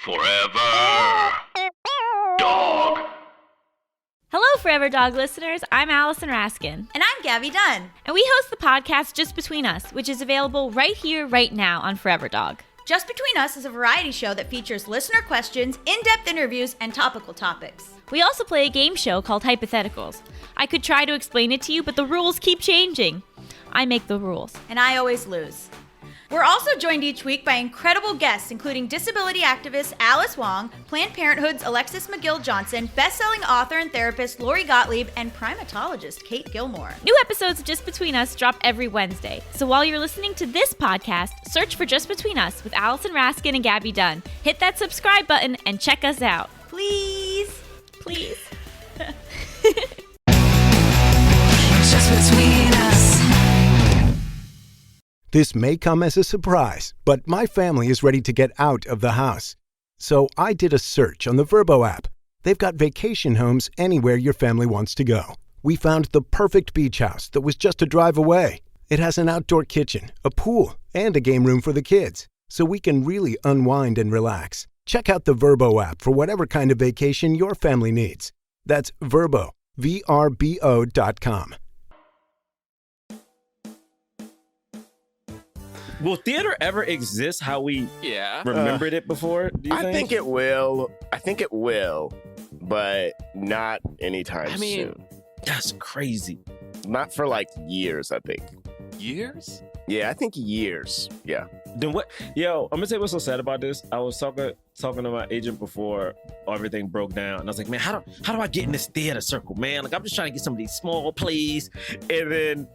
Forever Dog. Hello, Forever Dog listeners. I'm Allison Raskin. And I'm Gabby Dunn. And we host the podcast Just Between Us, which is available right here, right now on Forever Dog. Just Between Us is a variety show that features listener questions, in-depth interviews, and topical topics. We also play a game show called Hypotheticals. I could try to explain it to you, but the rules keep changing. I make the rules. And I always lose. We're also joined each week by incredible guests, including disability activist Alice Wong, Planned Parenthood's Alexis McGill-Johnson, best-selling author and therapist Lori Gottlieb, and primatologist Kate Gilmore. New episodes of Just Between Us drop every Wednesday. So while you're listening to this podcast, search for Just Between Us with Allison Raskin and Gabby Dunn. Hit that subscribe button and check us out. Please. Please. Just Between Us. This may come as a surprise, but my family is ready to get out of the house. So I did a search on the Vrbo app. They've got vacation homes anywhere your family wants to go. We found the perfect beach house that was just a drive away. It has an outdoor kitchen, a pool, and a game room for the kids, so we can really unwind and relax. Check out the Vrbo app for whatever kind of vacation your family needs. That's Vrbo, VRBO.com. Will theater ever exist how we remembered it before? Do you think? I think it will, but not anytime soon. That's crazy. Not for like years, I think. Years? Yeah, I think years. Yeah. Then what? Yo, I'm gonna tell you what's so sad about this. I was talking to my agent before everything broke down, and I was like, man, how do I get in this theater circle, man? Like, I'm just trying to get some of these small plays, and then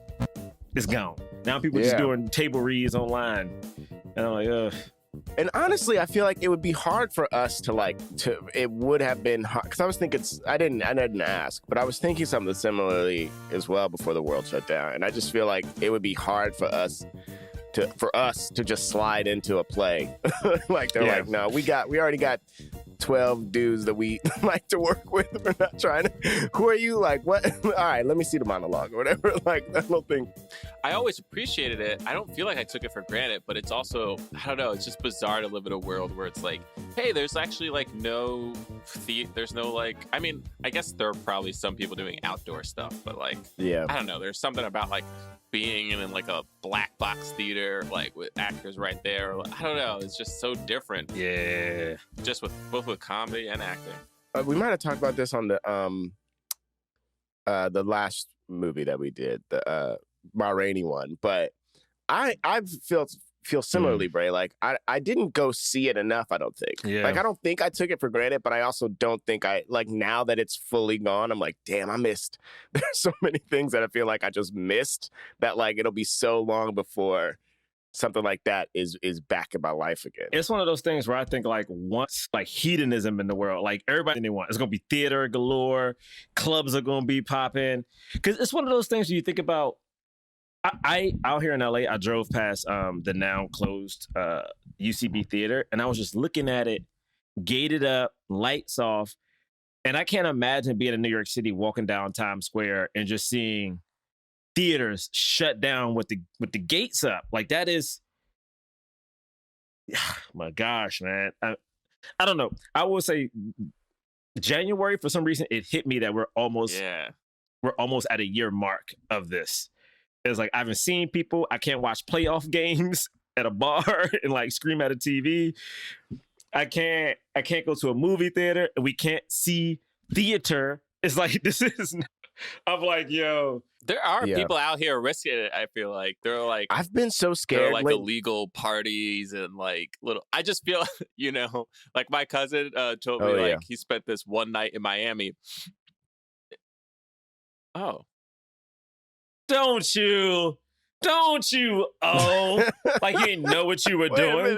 it's gone. Now people just doing table reads online, and I'm like, ugh. And honestly, I feel like it would be hard for us it would have been hard, because I was thinking, I didn't ask, but I was thinking something similarly as well before the world shut down. And I just feel like it would be hard for us to just slide into a play. Like they're like, no, we already got 12 dudes that we like to work with. We're not trying to, who are you? Like, what? All right, let me see the monologue or whatever. Like, I don't think. I always appreciated it. I don't feel like I took it for granted, but it's also, I don't know, it's just bizarre to live in a world where it's like, hey, there's actually like there's no like, I mean, I guess there are probably some people doing outdoor stuff, but like, I don't know, there's something about like being in like a black box theater, like with actors right there. I don't know, it's just so different. Yeah. Just with both with comedy and acting. We might have talked about this on the last movie that we did, the Ma Rainey one, but I feel similarly, Bray. Like I didn't go see it enough, I don't think. Yeah. Like I don't think I took it for granted, but I also don't think now that it's fully gone, I'm like, damn, I missed. There's so many things that I feel like I just missed that like it'll be so long before something like that is back in my life again. It's one of those things where I think like once like hedonism in the world, like everybody they want, it's gonna be theater galore, clubs are gonna be popping. Cause it's one of those things where you think about. I out here in LA, I drove past the now closed UCB theater, and I was just looking at it, gated up, lights off, and I can't imagine being in New York City, walking down Times Square, and just seeing theaters shut down with the gates up. Like that is, my gosh, man. I don't know. I will say January, for some reason, it hit me that we're almost at a year mark of this. It's like I haven't seen people. I can't watch playoff games at a bar and like scream at a TV. I can't go to a movie theater and we can't see theater. It's like this is. I'm like, yo. There are people out here risking it. I feel like they're like I've been so scared. They're like illegal parties and like little. I just feel like my cousin told me he spent this one night in Miami. Oh. Don't you? Oh, like you didn't know what you were doing.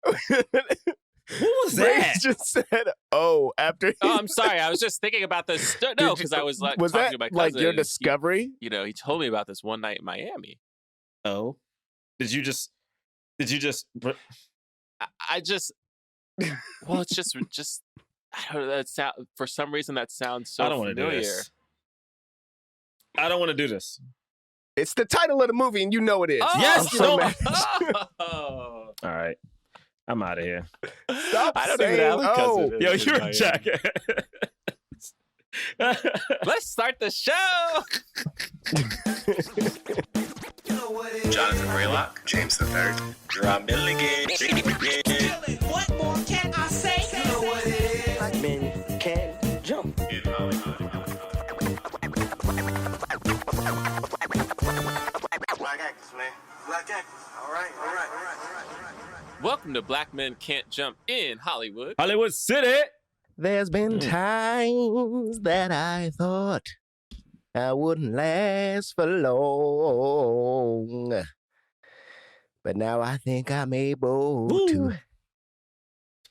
What was that? Ray just said, "Oh," after. Oh, I'm sorry. I was just thinking about this. No, because I was like, was talking that to my cousin. Like your discovery? He told me about this one night in Miami. Oh, did you just? I just. Well, it's just. I don't know. For some reason, that sounds so familiar. Do this. I don't want to do this. It's the title of the movie, and you know it is. Oh, yes, so All right. I'm out of here. Stop I don't saying, even have a cousin. Yo, in you're a Miami. jackass. Let's start the show. Jonathan Braylock, James III, Jerah Milligan. What more can I say? You know what it is. Black men can jump. In Hollywood. Black actors, man. Black actors. All right. Welcome to Black Men Can't Jump in Hollywood. Hollywood City. There's been times that I thought I wouldn't last for long. But now I think I'm able to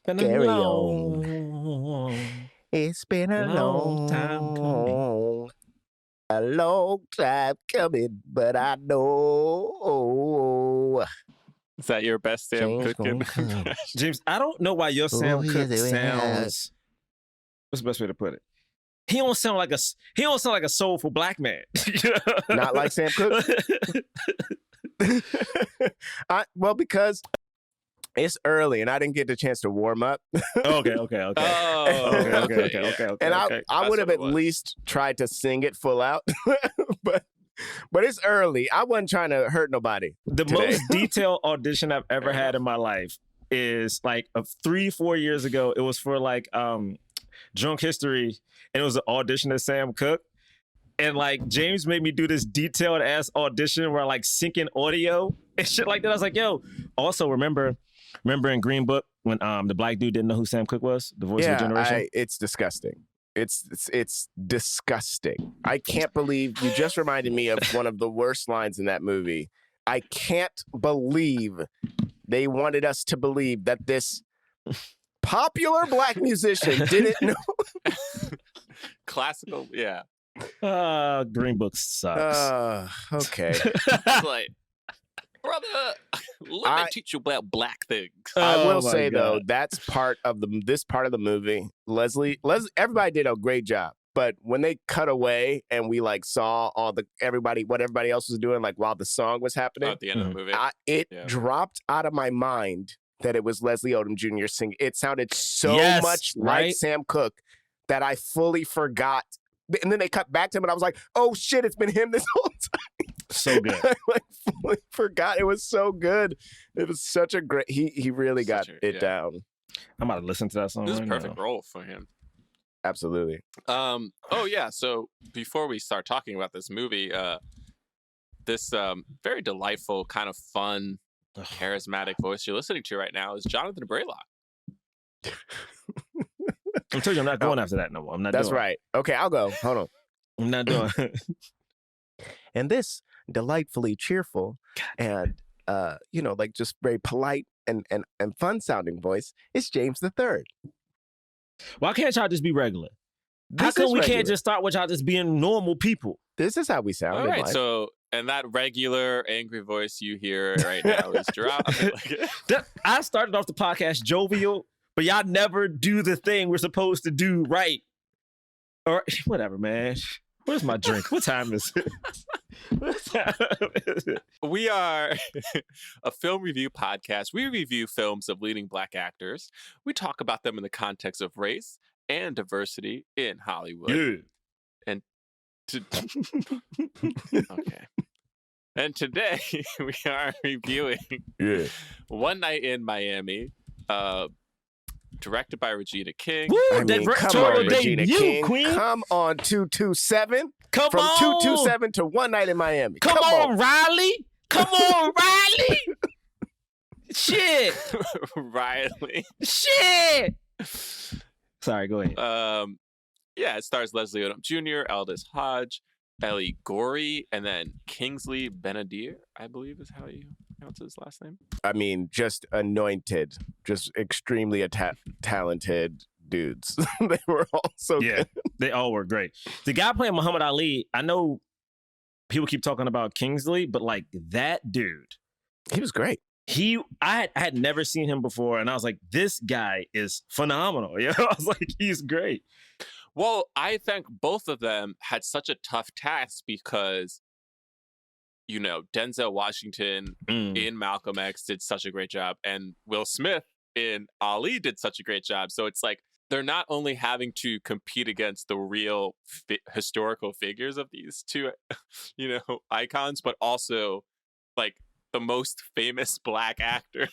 carry on. It's been a long time coming. A long time coming, but I know. Is that your best Sam Change Cooke gonna come. impression? James, I don't know why your Sam Cooke yes, it sounds. What's the best way to put it? He don't sound like a soulful black man. Not like Sam Cooke? Because it's early and I didn't get the chance to warm up. Okay. Oh, Okay. And I That's would have what at it was. least tried to sing it full out. but it's early. I wasn't trying to hurt nobody. The today. most detailed audition I've ever had in my life is like 3-4 years ago. It was for like Drunk History, and it was an audition of Sam Cooke. And like James made me do this detailed ass audition where I like syncing audio and shit like that. I was like, yo, also remember in Green Book when the black dude didn't know who Sam Cooke was, the voice of the generation? It's disgusting. It's disgusting. I can't believe you just reminded me of one of the worst lines in that movie. I can't believe they wanted us to believe that this popular black musician didn't know. Classical, yeah. Green Book sucks. Okay. It's like, brother, let me teach you about black things. I will my say though, God. that's part of this part of the movie. Leslie, everybody did a great job. But when they cut away and we like saw what everybody else was doing, like while the song was happening, At the end of the movie. it Yeah. dropped out of my mind that it was Leslie Odom Jr. singing. It sounded so Yes, much right? like Sam Cooke that I fully forgot. And then they cut back to him, and I was like, "Oh shit, it's been him this whole time." So good. I like fully forgot. It was so good. It was such a great. He really got it down. I'm about to listen to that song. This is a right perfect now. role for him. Absolutely. Oh yeah. So before we start talking about this movie, this very delightful, kind of fun, charismatic voice you're listening to right now is Jonathan Braylock. I told you I'm not going after that no more. I'm not. That's doing it. right. Okay, I'll go. Hold on. I'm not doing it. And this delightfully cheerful and like just very polite and fun sounding voice is James III. Why can't y'all just be regular? How This come is we regular. can't just start with y'all just being normal people? This is how we sound. All in right. life. So, and that regular angry voice you hear right now is Jerah. I started off the podcast jovial, but y'all never do the thing we're supposed to do right. Or whatever, man. Where's my drink? What time is it? What time is it? We are a film review podcast. We review films of leading black actors. We talk about them in the context of race and diversity in Hollywood. Yeah. Okay. And today we are reviewing One Night in Miami, directed by Regina King. Woo, I mean, come on, Regina King. Queen. Come on, 227. Come From on. 227 to One Night in Miami. Come on, Riley. Come on, Riley. Shit. Riley. Shit. Sorry, go ahead. Yeah, it stars Leslie Odom Jr., Aldis, Hodge, Eli Goree, and then Kingsley Ben-Adir, I believe is how you pronounce his last name. I mean, just anointed, just extremely talented dudes. They were all so good. They all were great. The guy playing Muhammad Ali, I know people keep talking about Kingsley, but like that dude, He was great. I had never seen him before, and I was like, this guy is phenomenal. You know, I was like, he's great. Well, I think both of them had such a tough task because, Denzel Washington in Malcolm X did such a great job, and Will Smith in Ali did such a great job. So it's like they're not only having to compete against the real historical figures of these two, icons, but also like the most famous Black actor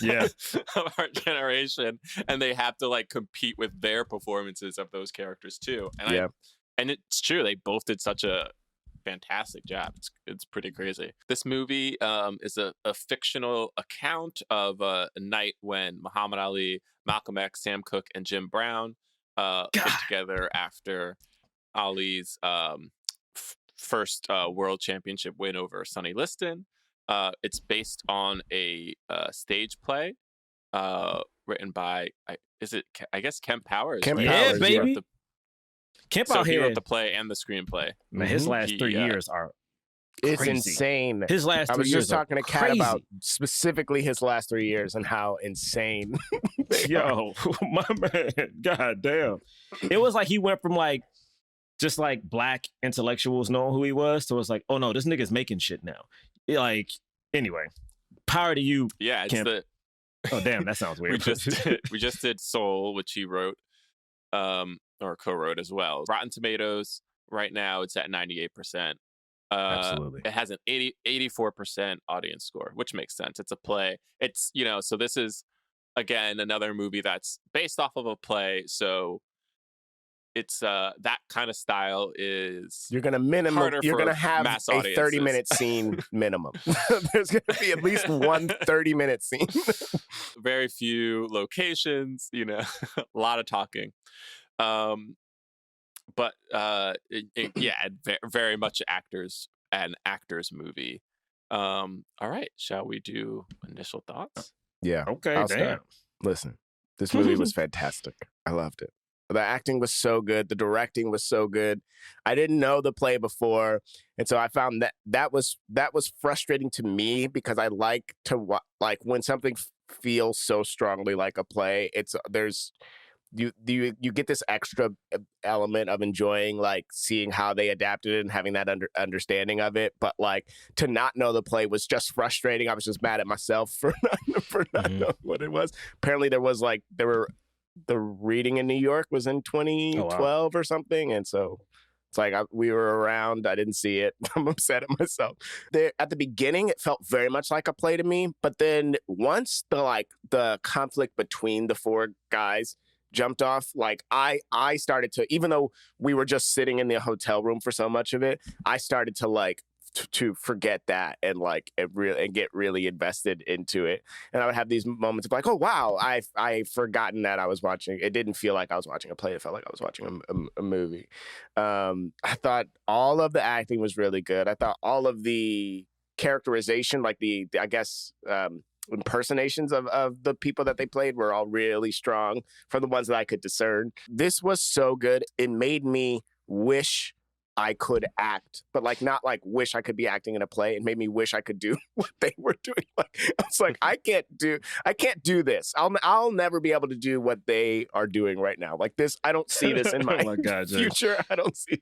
Yeah. of our generation, and they have to like compete with their performances of those characters too. And and it's true, they both did such a fantastic job. It's pretty crazy. This movie is a fictional account of a night when Muhammad Ali, Malcolm X, Sam Cooke, and Jim Brown put together after Ali's first world championship win over Sonny Liston. It's based on a stage play written by I guess Kemp Powers. Kemp right? Powers, Yeah, baby. Kemp out he here. wrote the play and the screenplay. Man, his last 3 years are It's crazy. insane. His last 3 I was years just talking to Kat crazy. about specifically his last 3 years and how insane. Yo, my man, god damn. It was like he went from like just like Black intellectuals knowing who he was to it's like, oh no, this nigga's making shit now. Like, anyway, power to you. Yeah, it's Kemp. Oh damn, that sounds weird. we just did Soul, which he wrote or co-wrote as well. Rotten Tomatoes right now it's at 98%. Absolutely. It has an 84% audience score, which makes sense. It's a play. It's, so this is again another movie that's based off of a play, so it's that kind of style is You're gonna have mass a audiences. 30-minute scene minimum. There's gonna be at least one 30-minute scene. Very few locations, a lot of talking. But very much an actor's movie. All right, shall we do initial thoughts? Yeah. Okay, I'll damn. start. Listen, this movie was fantastic. I loved it. The acting was so good. The directing was so good. I didn't know the play before, and so I found that was frustrating to me because I like to like when something feels so strongly like a play. You get this extra element of enjoying like seeing how they adapted it and having that understanding of it, but like to not know the play was just frustrating. I was just mad at myself for not knowing what it was. Apparently the reading in New York was in 2012 or something, and so it's like we were around. I didn't see it. I'm upset at myself. At the beginning, it felt very much like a play to me, but then once the conflict between the four guys jumped off, like I started to, even though we were just sitting in the hotel room for so much of it, I started to like to forget that and like and get really invested into it. And I would have these moments of like, oh wow, I've forgotten that I was watching. It didn't feel like I was watching a play. It felt like I was watching a movie. I thought all of the acting was really good. I thought all of the characterization, like the I guess impersonations of the people that they played were all really strong from the ones that I could discern. This was so good. It made me wish I could act, but like not like wish I could be acting in a play. It made me wish I could do what they were doing. Like I was like, I can't do this. I'll never be able to do what they are doing right now. Like this, I don't see this in my, Oh my God, Jay. future. I don't see.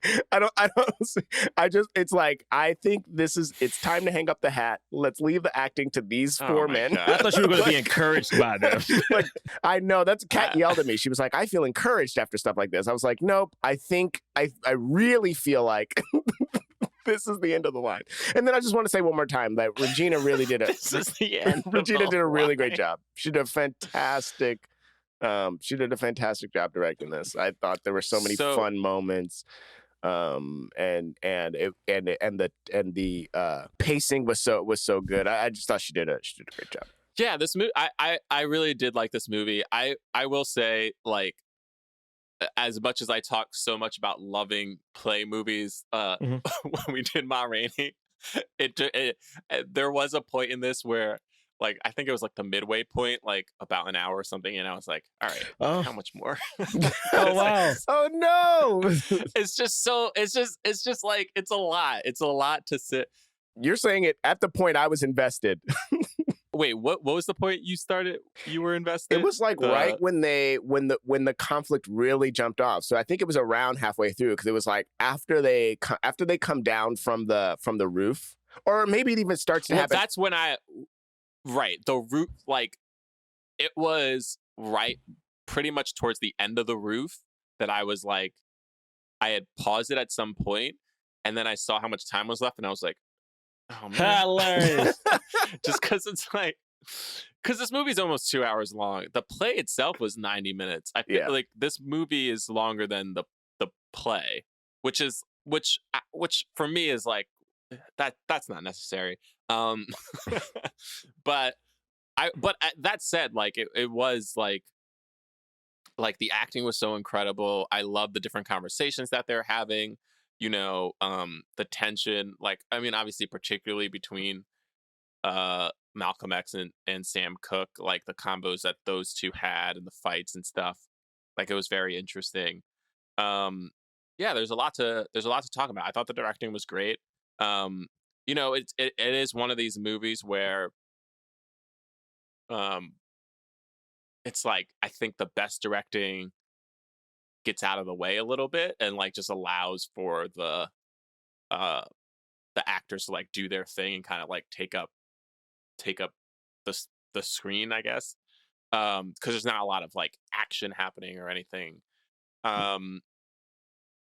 It's like I think it's time to hang up the hat. Let's leave the acting to these four men. God. I thought you were going to be encouraged by them. Like, I know that's Kat yelled at me. She was like, I feel encouraged after stuff like this. I was like, nope. I think I really feel like this is the end of the line. And then I just want to say one more time that Regina really did This is the end. Regina did a really great job. She did a fantastic job directing this. I thought there were so many fun moments. And the pacing was so good. I just thought she did a great job. Yeah, this movie, I really did like this movie. I will say, like, as much as I talk so much about loving play movies, when we did Ma Rainey, there was a point in this where, like, I think it was like the midway point, like about an hour or something, and I was like, all right, how much more? Oh wow. Oh no. It's just like, it's a lot. It's a lot to sit. You're saying it at the point I was invested. Wait, what was the point you were invested? It was like right when the conflict really jumped off. So I think it was around halfway through, because it was like after they come down from the roof, or maybe it even starts to happen. That's when the roof, like it was right pretty much towards the end of the roof that I was like, I had paused it at some point, and then I saw how much time was left, and I was like, oh man. Hilarious. Just because it's like, because this movie's almost 2 hours long. The play itself was 90 minutes. I feel like this movie is longer than the play, which for me is like, that's not necessary. But that said, like it was like the acting was so incredible. I love the different conversations that they're having, you know, the tension, like, I mean, obviously, particularly between Malcolm X and Sam Cooke, like the combos that those two had and the fights and stuff. Like, it was very interesting. Yeah, there's a lot to talk about. I thought the directing was great. You know, it is one of these movies where it's like, I think the best directing gets out of the way a little bit and like just allows for the actors to like do their thing and kind of like take up the screen, I guess. Because there's not a lot of like action happening or anything.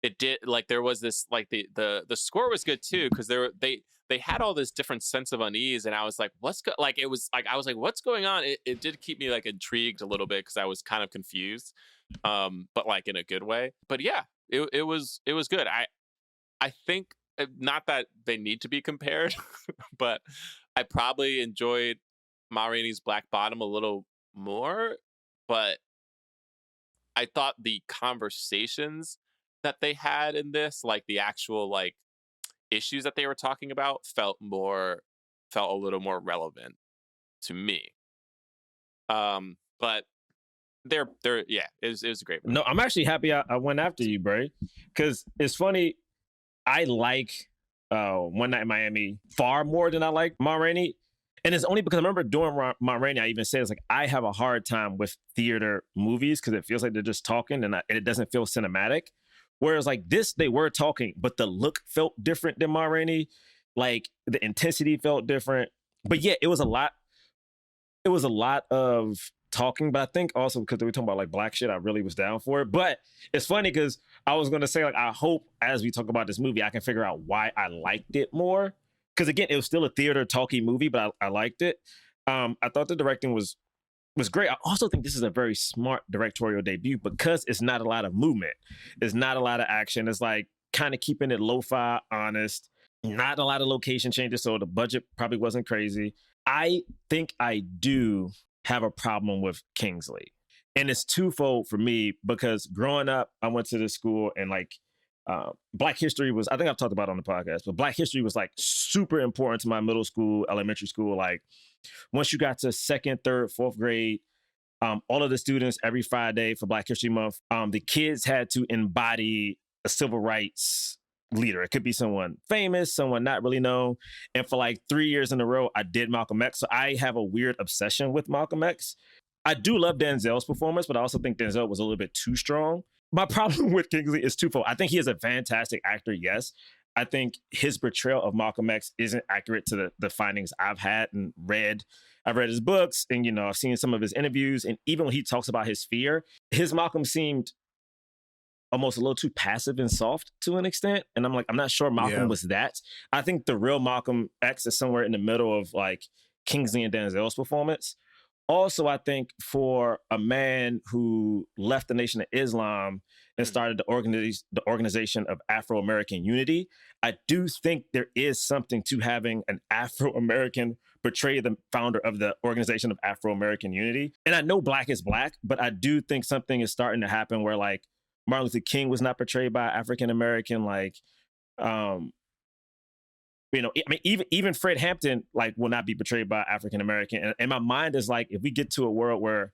It did, like, there was this, like, the score was good too, because they had all this different sense of unease, and I was like, I was like, what's going on? It did keep me like intrigued a little bit because I was kind of confused, but like in a good way. But yeah, it was good. I think, not that they need to be compared, but I probably enjoyed Ma Rainey's Black Bottom a little more, but I thought the conversations that they had in this, like the actual like issues that they were talking about, felt a little more relevant to me. But they're yeah, it was a great movie. No, I'm actually happy I went after you, Bray, because it's funny. I like One Night in Miami far more than I like Ma Rainey. And it's only because I remember doing Ma Rainey, I even said, it's like, I have a hard time with theater movies because it feels like they're just talking and it doesn't feel cinematic. Whereas like this, they were talking, but the look felt different than Ma Rainey. Like the intensity felt different. But yeah, it was a lot of talking, but I think also because we were talking about like black shit, I really was down for it. But it's funny because I was going to say, like, I hope as we talk about this movie, I can figure out why I liked it more. Because again, it was still a theater talky movie, but I liked it. I thought the directing was great. I also think this is a very smart directorial debut because it's not a lot of movement. It's not a lot of action. It's like kind of keeping it lo-fi, honest, not a lot of location changes. So the budget probably wasn't crazy. I think I do have a problem with Kingsley. And it's twofold for me because growing up, I went to this school and like Black history was, I think I've talked about it on the podcast, but Black history was like super important to my middle school, elementary school. Like once you got to 2nd, 3rd, 4th grade, all of the students every Friday for Black History Month, the kids had to embody a civil rights leader. It could be someone famous, someone not really known. And for like 3 years in a row, I did Malcolm X. So I have a weird obsession with Malcolm X. I do love Denzel's performance, but I also think Denzel was a little bit too strong. My problem with Kingsley is twofold. I think he is a fantastic actor, yes. I think his portrayal of Malcolm X isn't accurate to the findings I've had and read. I've read his books and, you know, I've seen some of his interviews. And even when he talks about his fear, his Malcolm seemed almost a little too passive and soft to an extent. And I'm like, I'm not sure Malcolm was that. I think the real Malcolm X is somewhere in the middle of like Kingsley and Denzel's performance. Also, I think for a man who left the Nation of Islam and started the Organization of Afro-American Unity, I do think there is something to having an Afro-American portray the founder of the Organization of Afro-American Unity. And I know Black is Black, but I do think something is starting to happen where like Martin Luther King was not portrayed by African-American, like, you know, I mean, even Fred Hampton, like, will not be portrayed by African-American. And my mind is like, if we get to a world where,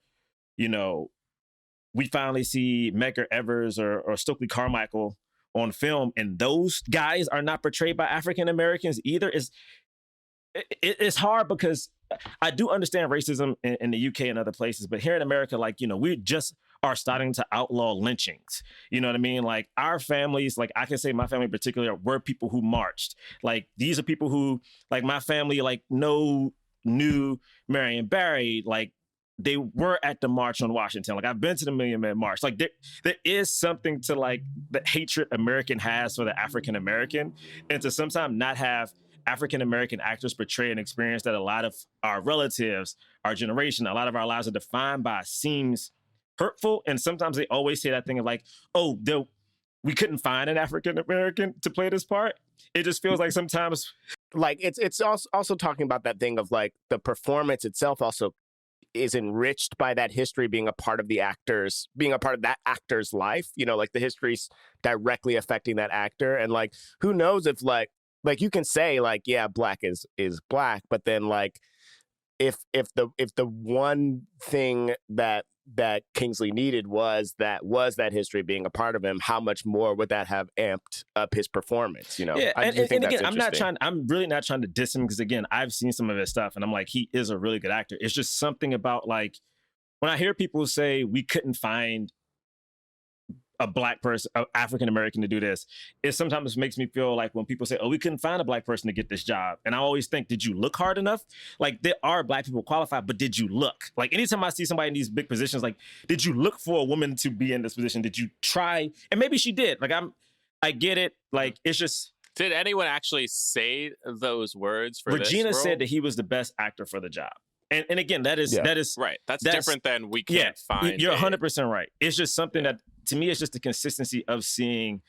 you know, we finally see Medgar Evers or Stokely Carmichael on film and those guys are not portrayed by African-Americans either, it's hard because I do understand racism in the UK and other places, but here in America, like, you know, we just are starting to outlaw lynchings. You know what I mean? Like our families, like I can say my family in particular, were people who marched. Like these are people who, like my family, like knew Marion Barry, like they were at the March on Washington. Like, I've been to the Million Man March. Like, there is something to, like, the hatred American has for the African American, and to sometimes not have African American actors portray an experience that a lot of our relatives, our generation, a lot of our lives are defined by seems hurtful. And sometimes they always say that thing of like, oh, we couldn't find an African American to play this part. It just feels like sometimes, like, it's also talking about that thing of like the performance itself also is enriched by that history being a part of that actor's life, you know, like the history's directly affecting that actor. And like, who knows if like you can say like, yeah, black is black, but then like if the one thing that Kingsley needed was that history being a part of him, how much more would that have amped up his performance? You know, yeah. I And think again, that's I'm really not trying to diss him, because again, I've seen some of his stuff and I'm like, he is a really good actor. It's just something about like, when I hear people say we couldn't find a black person, an African American to do this, it sometimes makes me feel like when people say, oh, we couldn't find a black person to get this job. And I always think, did you look hard enough? Like, there are black people qualified, but did you look? Like, anytime I see somebody in these big positions, like, did you look for a woman to be in this position? Did you try? And maybe she did. Like, I get it. Like, it's just. Did anyone actually say those words for Regina this role? said that he was the best actor for the job. And again, that is right. That's different than we can't find. You're 100% right. It's just something that, to me, it's just the consistency of seeing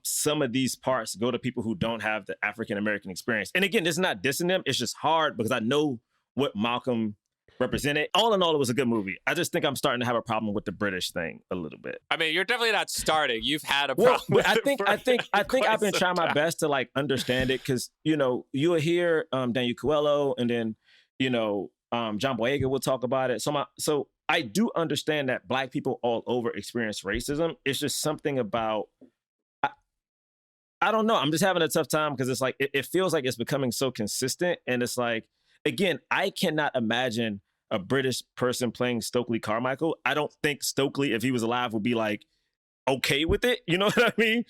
some of these parts go to people who don't have the African American experience. And again, it's not dissing them. It's just hard because I know what Malcolm represented. All in all, it was a good movie. I just think I'm starting to have a problem with the British thing a little bit. I mean, you're definitely not starting. You've had a problem. Well, I think I've been trying my best to like understand it, because you know you'll hear Daniel Coelho, and then you know John Boyega will talk about it. So I do understand that black people all over experience racism. It's just something about I don't know. I'm just having a tough time because it's like it feels like it's becoming so consistent, and it's like, again, I cannot imagine a British person playing Stokely Carmichael. I don't think Stokely, if he was alive, would be like okay with it. You know what I mean?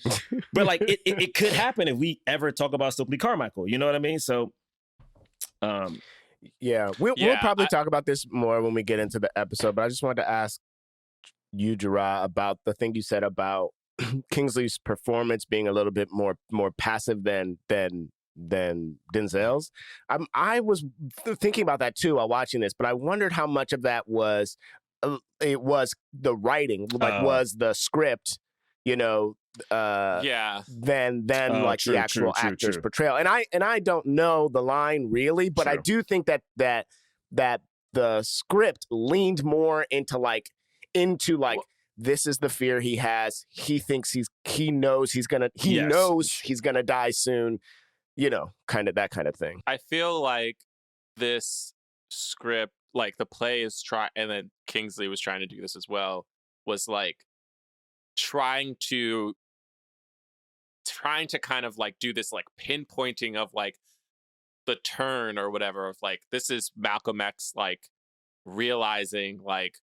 But like it could happen if we ever talk about Stokely Carmichael. You know what I mean? So, yeah, we'll probably talk about this more when we get into the episode. But I just wanted to ask you, Jerah, about the thing you said about Kingsley's performance being a little bit more passive than Denzel's. I was thinking about that too while watching this, but I wondered how much of that was it was the writing, like was the script, you know, than like the actual actor's portrayal. And I don't know the line really, but I do think that the script leaned more into like this is the fear he has. He thinks he knows he's gonna die soon. You know, kind of that kind of thing. I feel like this script, like the play is and then Kingsley was trying to do this as well, was like trying to kind of like do this like pinpointing of like the turn or whatever of like, this is Malcolm X like realizing like,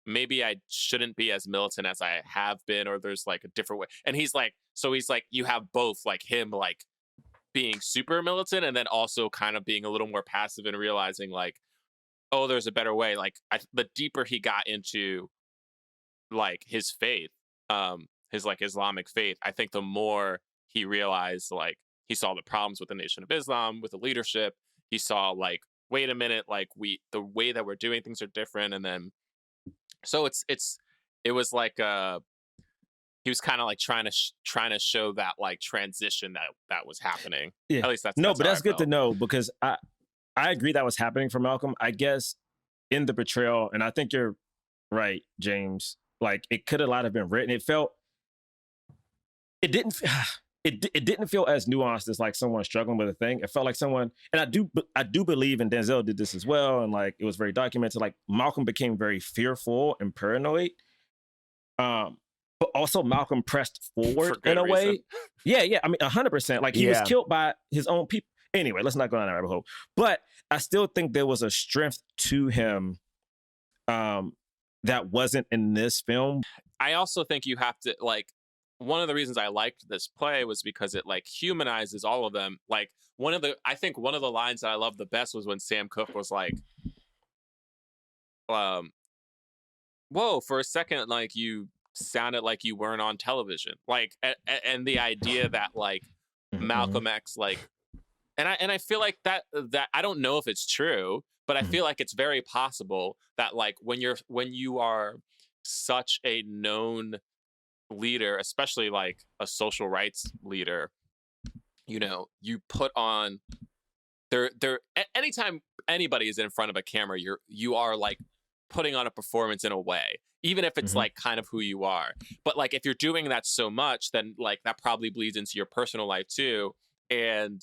maybe I shouldn't be as militant as I have been, or there's like a different way. And he's like, you have both like him like being super militant and then also kind of being a little more passive and realizing like, oh, there's a better way. Like the deeper he got into like his faith, his like Islamic faith, I think the more he realized like he saw the problems with the Nation of Islam, with the leadership. He saw like, wait a minute, like the way that we're doing things are different. And then so it was like he was kind of like trying to show that like transition that was happening. Yeah. At least that's but that's good to know, because I agree that was happening for Malcolm. I guess in the portrayal, and I think you're right, James. Like it could a lot have been written. It didn't feel as nuanced as like someone struggling with a thing. It felt like someone, and I do believe, and Denzel did this as well, and like it was very documented. Like Malcolm became very fearful and paranoid, but also Malcolm pressed forward in a way. Yeah. I mean, 100%. Like he was killed by his own people. Anyway, let's not go down that rabbit hole. But I still think there was a strength to him that wasn't in this film. I also think you have to like. One of the reasons I liked this play was because it like humanizes all of them. Like I think one of the lines that I loved the best was when Sam Cooke was like, whoa, for a second, like you sounded like you weren't on television. Like, and the idea that like Malcolm X, like, and I feel like that I don't know if it's true, but I feel like it's very possible that like when you are such a known leader, especially like a social rights leader, you know, you put on anytime anybody is in front of a camera, you are like putting on a performance in a way, even if it's like kind of who you are. But like if you're doing that so much, then like that probably bleeds into your personal life too. And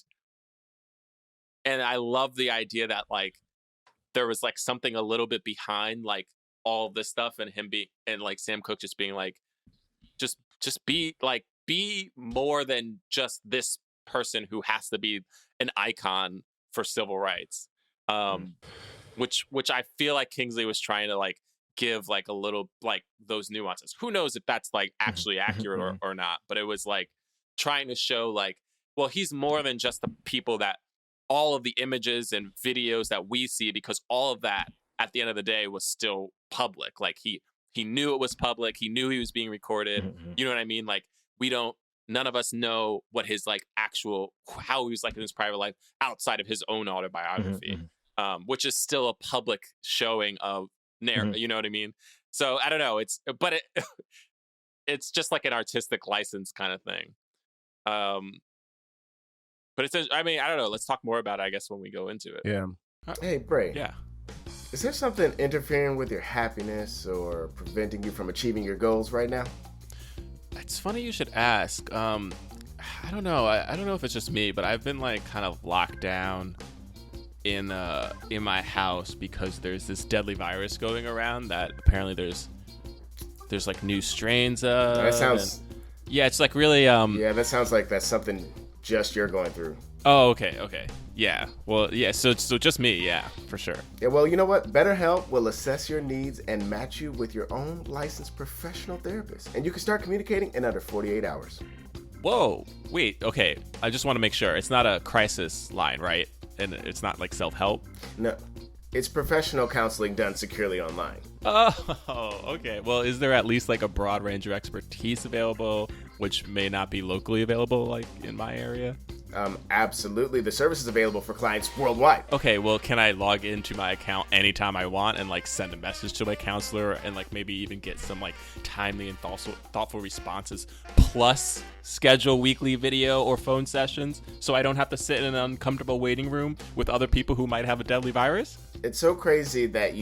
I love the idea that like there was like something a little bit behind like all of this stuff, and him being, and like Sam Cooke just being like, just be more than just this person who has to be an icon for civil rights. Which I feel like Kingsley was trying to like give like a little like those nuances. Who knows if that's like actually accurate or not, but it was like trying to show like, well, he's more than just the people that all of the images and videos that we see, because all of that at the end of the day was still public. Like he knew it was public. He knew he was being recorded. You know what I mean? Like none of us know what his like how he was like in his private life outside of his own autobiography, which is still a public showing of narrative. You know what I mean? So I don't know. It's just like an artistic license kind of thing. But it's, I mean, I don't know. Let's talk more about it, I guess, when we go into it. Yeah. Hey, Bray. Yeah. Is there something interfering with your happiness or preventing you from achieving your goals right now? It's funny you should ask. I don't know. I don't know if it's just me, but I've been like kind of locked down in my house because there's this deadly virus going around that apparently there's like new strains of. That sounds. Yeah, it's like really. Yeah, that sounds like that's something just you're going through. Oh, okay. Yeah. Well, yeah. So just me. Yeah, for sure. Yeah. Well, you know what? BetterHelp will assess your needs and match you with your own licensed professional therapist, and you can start communicating in under 48 hours. Whoa. Wait. Okay. I just want to make sure it's not a crisis line, right? And it's not like self-help. No, it's professional counseling done securely online. Oh, okay. Well, is there at least like a broad range of expertise available, which may not be locally available, like in my area? Absolutely. The service is available for clients worldwide. Okay, well, can I log into my account anytime I want and like send a message to my counselor and like maybe even get some like timely and thoughtful responses, plus schedule weekly video or phone sessions so I don't have to sit in an uncomfortable waiting room with other people who might have a deadly virus? It's so crazy that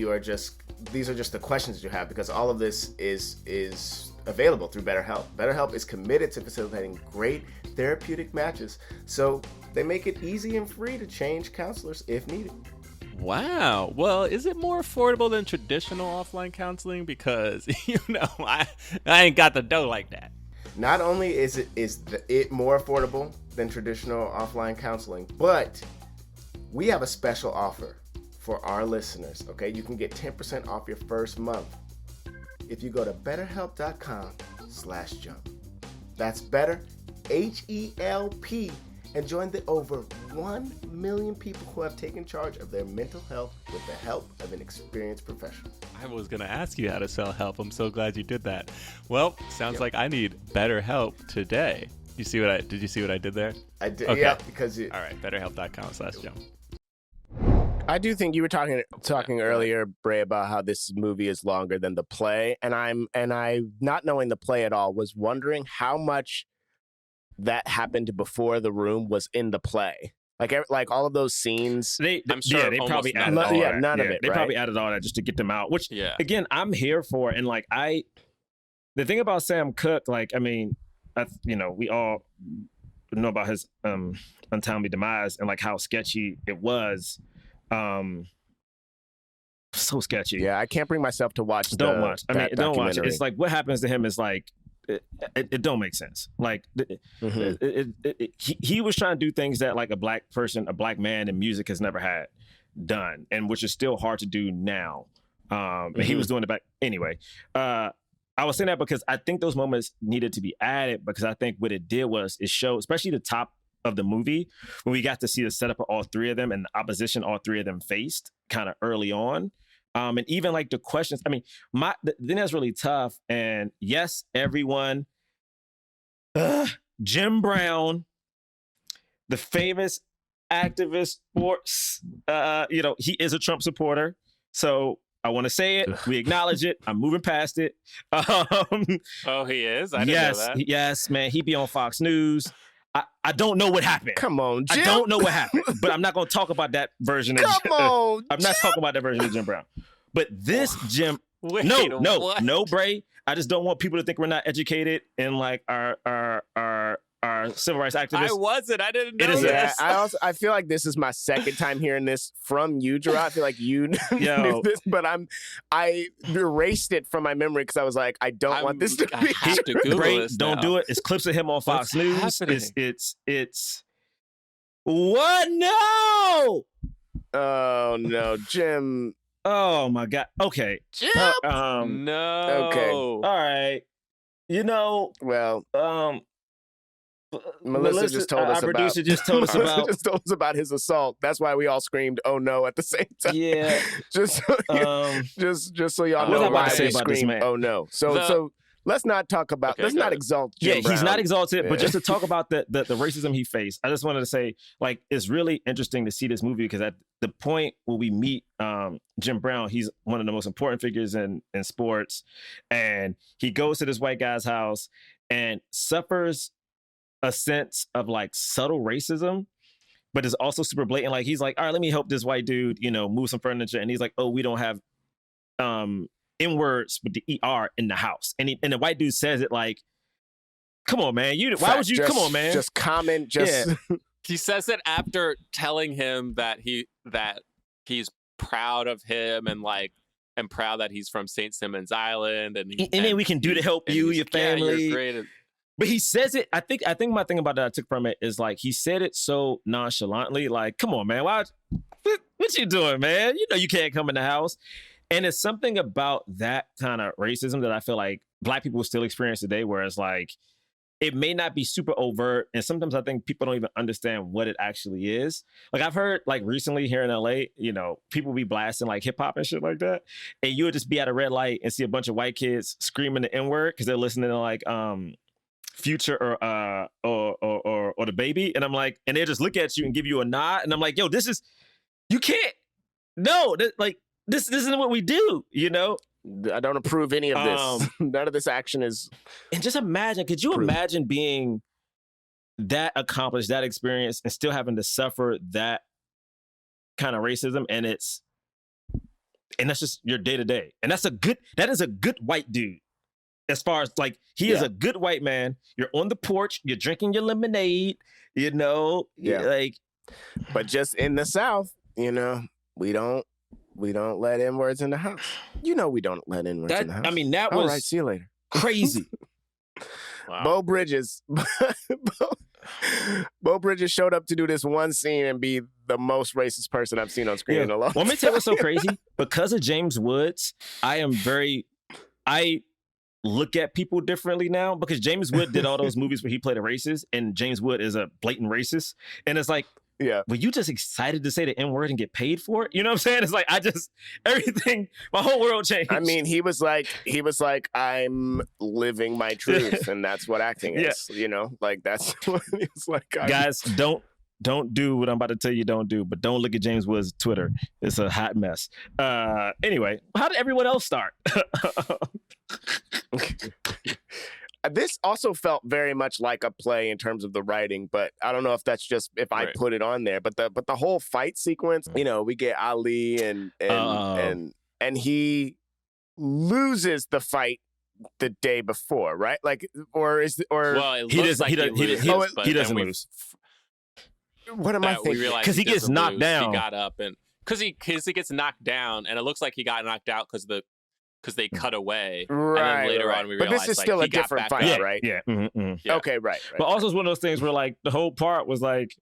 these are just the questions that you have, because all of this is available through BetterHelp. BetterHelp is committed to facilitating great therapeutic matches, so they make it easy and free to change counselors if needed. Wow. Well, is it more affordable than traditional offline counseling? Because, you know, I ain't got the dough like that. Not only is it more affordable than traditional offline counseling, but we have a special offer for our listeners, okay? You can get 10% off your first month if you go to betterhelp.com/jump. That's better, HELP, and join the over 1 million people who have taken charge of their mental health with the help of an experienced professional. I was going to ask you how to sell help. I'm so glad you did that. Well, sounds like I need better help today. Did you see what I did there? I did, okay. Yeah, because all right, betterhelp.com/jump. I do think you were talking earlier, Bray, about how this movie is longer than the play, and I not knowing the play at all was wondering how much that happened before The Room was in the play. Like all of those scenes. I'm sure they probably added none, all that. None of it. They right? probably added all that just to get them out. Which again, I'm here for. And like the thing about Sam Cooke, like I mean, we all know about his untimely demise and like how sketchy it was. So sketchy. Yeah, I can't bring myself to watch. Don't watch it. It's like what happens to him is like it don't make sense. Like he was trying to do things that like a black man in music has never had done, and which is still hard to do now. And he was doing it back anyway. I was saying that because I think those moments needed to be added, because I think what it did was it showed, especially the top of the movie, when we got to see the setup of all three of them and the opposition all three of them faced kind of early on. And even like the questions, I mean, then that's really tough. And yes, everyone, Jim Brown, the famous activist sports, he is a Trump supporter. So I want to say it. We acknowledge it. I'm moving past it. Oh, he is? I didn't know that. Yes, man. He be on Fox News. I don't know what happened. Come on, Jim. I don't know what happened, but I'm not going to talk about that version of Come on, I'm not talking about that version of Jim Brown. But this Jim, Wait, no, what? Bray. I just don't want people to think we're not educated in like our civil rights activists. I wasn't. I didn't know Yeah, this. I feel like this is my second time hearing this from you, Jerah. I feel like you knew this, but I erased it from my memory because I was like, I don't want this to be. I have to Google Bray, this don't now. do it. It's clips of him on Fox What's News. happening? It's what? No. Oh no, Jim. Oh my God. Okay. Jim? No. Okay. All right. Well, Melisa Melissa just told us our about. producer just told us Melissa about. just told us about his assault. That's why we all screamed, "Oh no!" at the same time. Yeah. just so y'all What know was I about why to say we about this screamed, man? "Oh no!" So let's not talk about. Okay, let's go not ahead. exalt Jim He's Brown. not exalted, but Yeah. just to talk about the racism he faced, I just wanted to say, like, it's really interesting to see this movie because at the point where we meet Jim Brown, he's one of the most important figures in sports, and he goes to this white guy's house and suffers a sense of like subtle racism, but is also super blatant. Like he's like, all right, let me help this white dude, move some furniture, and he's like, oh, we don't have N words with the ER in the house. And the white dude says it like, come on, man. Why would you come on, man? Just comment. He says it after telling him that he's proud of him and proud that he's from St. Simon's Island and then we can do to help you, your family. You're great. But he says it. I think my thing about that I took from it is like he said it so nonchalantly, like, come on, man. What you doing, man? You can't come in the house. And it's something about that kind of racism that I feel like Black people still experience today, where it's like, it may not be super overt. And sometimes I think people don't even understand what it actually is. Like I've heard like recently here in LA, people be blasting like hip hop and shit like that. And you would just be at a red light and see a bunch of white kids screaming the N-word because they're listening to like Future or the Baby. And I'm like, and they just look at you and give you a nod. And I'm like, yo, you can't. No, this isn't what we do, I don't approve any of this. None of this action is. And just imagine, could you imagine being that accomplished, that experience, and still having to suffer that kind of racism? And that's just your day to day. And that is a good white dude. As far as like, he is a good white man. You're on the porch, you're drinking your lemonade, like. But just in the South, we don't let N-words in the house. We don't let N-words in the house. I mean, that All was right, see you later. crazy. Wow. Bo Bridges. Bo Bridges showed up to do this one scene and be the most racist person I've seen on screen in a long time. Let me tell you what's so crazy. Because of James Woods, I look at people differently now because James Wood did all those movies where he played a racist, and James Wood is a blatant racist. And it's like, were you just excited to say the N-word and get paid for it? You know what I'm saying? It's like, everything, my whole world changed. I mean, he was like, I'm living my truth, and that's what acting is. Like that's what he was like. Guys, don't do what I'm about to tell you don't do, but don't look at James Woods' Twitter. It's a hot mess. Anyway, how did everyone else start? This also felt very much like a play in terms of the writing, but I don't know if that's just if I put it on there. But the whole fight sequence, we get Ali and he loses the fight the day before, right? Like, well, he doesn't lose. What am I thinking? Because he gets knocked down. He got up and because he gets knocked down, and it looks like he got knocked out because they cut away. Right. And then later on we realized, but this is still a different fight, right? Yeah. Mm-hmm. Yeah. Okay, right. But also it's one of those things where like the whole part was like,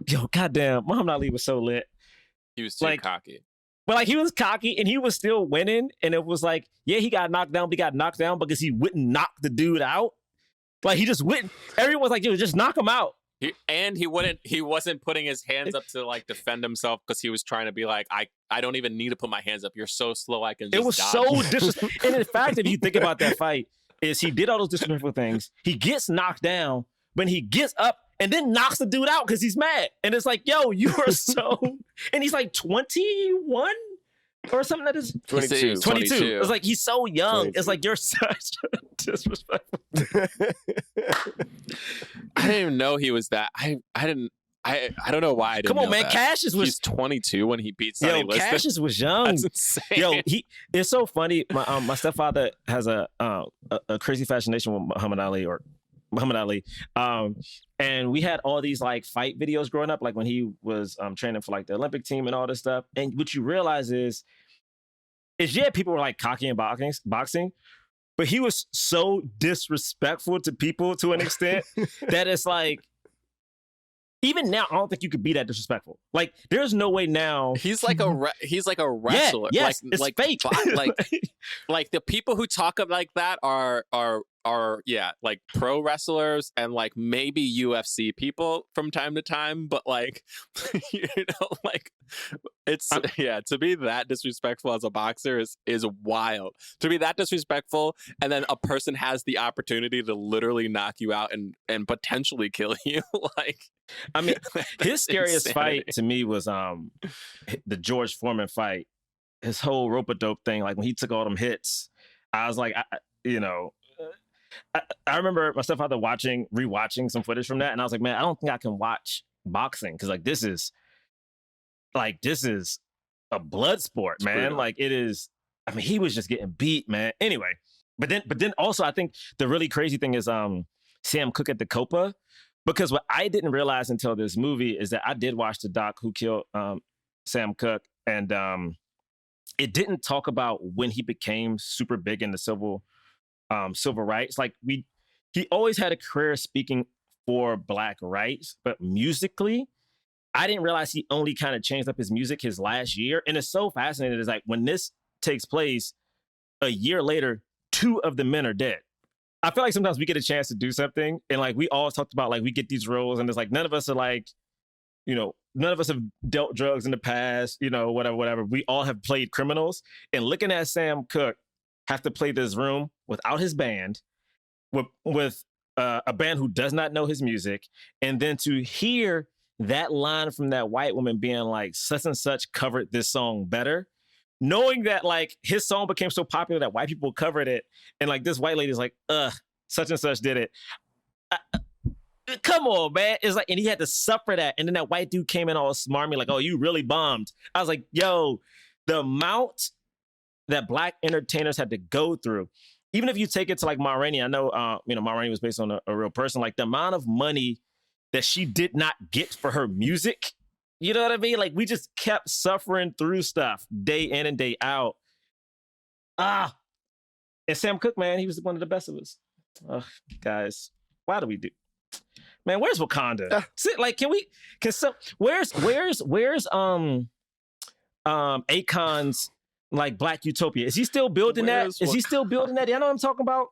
yo, goddamn, Muhammad Ali was so lit. He was too cocky. But like he was cocky and he was still winning. And it was like, yeah, he got knocked down, but he got knocked down because he wouldn't knock the dude out. Like he just wouldn't. Everyone's like, yo, just knock him out. He wasn't putting his hands up to like defend himself because he was trying to be like, I don't even need to put my hands up. You're so slow. I can just It was dodge. so disrespectful. And in fact, if you think about that fight, is he did all those disrespectful things. He gets knocked down, but he gets up and then knocks the dude out because he's mad. And it's like, yo, you are so, and he's like 21 or something that is 22. 22. It's like, he's so young. 22. It's like, you're such disrespectful. I didn't even know he was that. I don't know why I didn't Come on, know man. that. Cassius was He's 22 when he beat Sonny Liston. Cassius was young. That's insane. Yo, it's so funny. My stepfather has a crazy fascination with Muhammad Ali. And we had all these like fight videos growing up, like when he was training for like the Olympic team and all this stuff. And what you realize is people were like cocky and boxing, but he was so disrespectful to people to an extent that it's like, even now, I don't think you could be that disrespectful. Like, there's no way now. He's like a wrestler. Yeah, yes, like, it's fake. like the people who talk like that are like pro wrestlers and like maybe UFC people from time to time, but like like it's to be that disrespectful as a boxer is wild. To be that disrespectful and then a person has the opportunity to literally knock you out and potentially kill you. Like, I mean, his scariest insanity. fight to me was the George Foreman fight. His whole rope-a-dope thing, like when he took all them hits, I was like, I remember my stepfather rewatching some footage from that, and I was like, man, I don't think I can watch boxing because like this is a blood sport, man. brutal. Like it is. I mean, he was just getting beat, man. Anyway, but then also I think the really crazy thing is Sam Cooke at the Copa, because what I didn't realize until this movie is that I did watch the doc Who Killed Sam Cooke, and it didn't talk about when he became super big in the civil rights. Like he always had a career speaking for Black rights, but musically, I didn't realize he only kind of changed up his music his last year. And it's so fascinating. It's like when this takes place, a year later, 2 of the men are dead. I feel like sometimes we get a chance to do something, and like we always talked about, like we get these roles, and it's like none of us are like, none of us have dealt drugs in the past, whatever. We all have played criminals, and looking at Sam Cooke have to play this room without his band, with a band who does not know his music, and then to hear that line from that white woman being like, such and such covered this song better, knowing that like his song became so popular that white people covered it, and like this white lady's like, such and such did it. Come on, man. It's like, and he had to suffer that, and then that white dude came in all smarmy like, oh, you really bombed. I was like, yo, the amount that Black entertainers had to go through, even if you take it to like Ma Rainey, I know, Ma Rainey was based on a real person, like the amount of money that she did not get for her music, you know what I mean? Like we just kept suffering through stuff day in and day out. And Sam Cooke, man, he was one of the best of us. Guys, why do we do? Man, where's Wakanda? Like, where's Akon's like Black Utopia? Is he still building that? Is he still building that? You know what I'm talking about?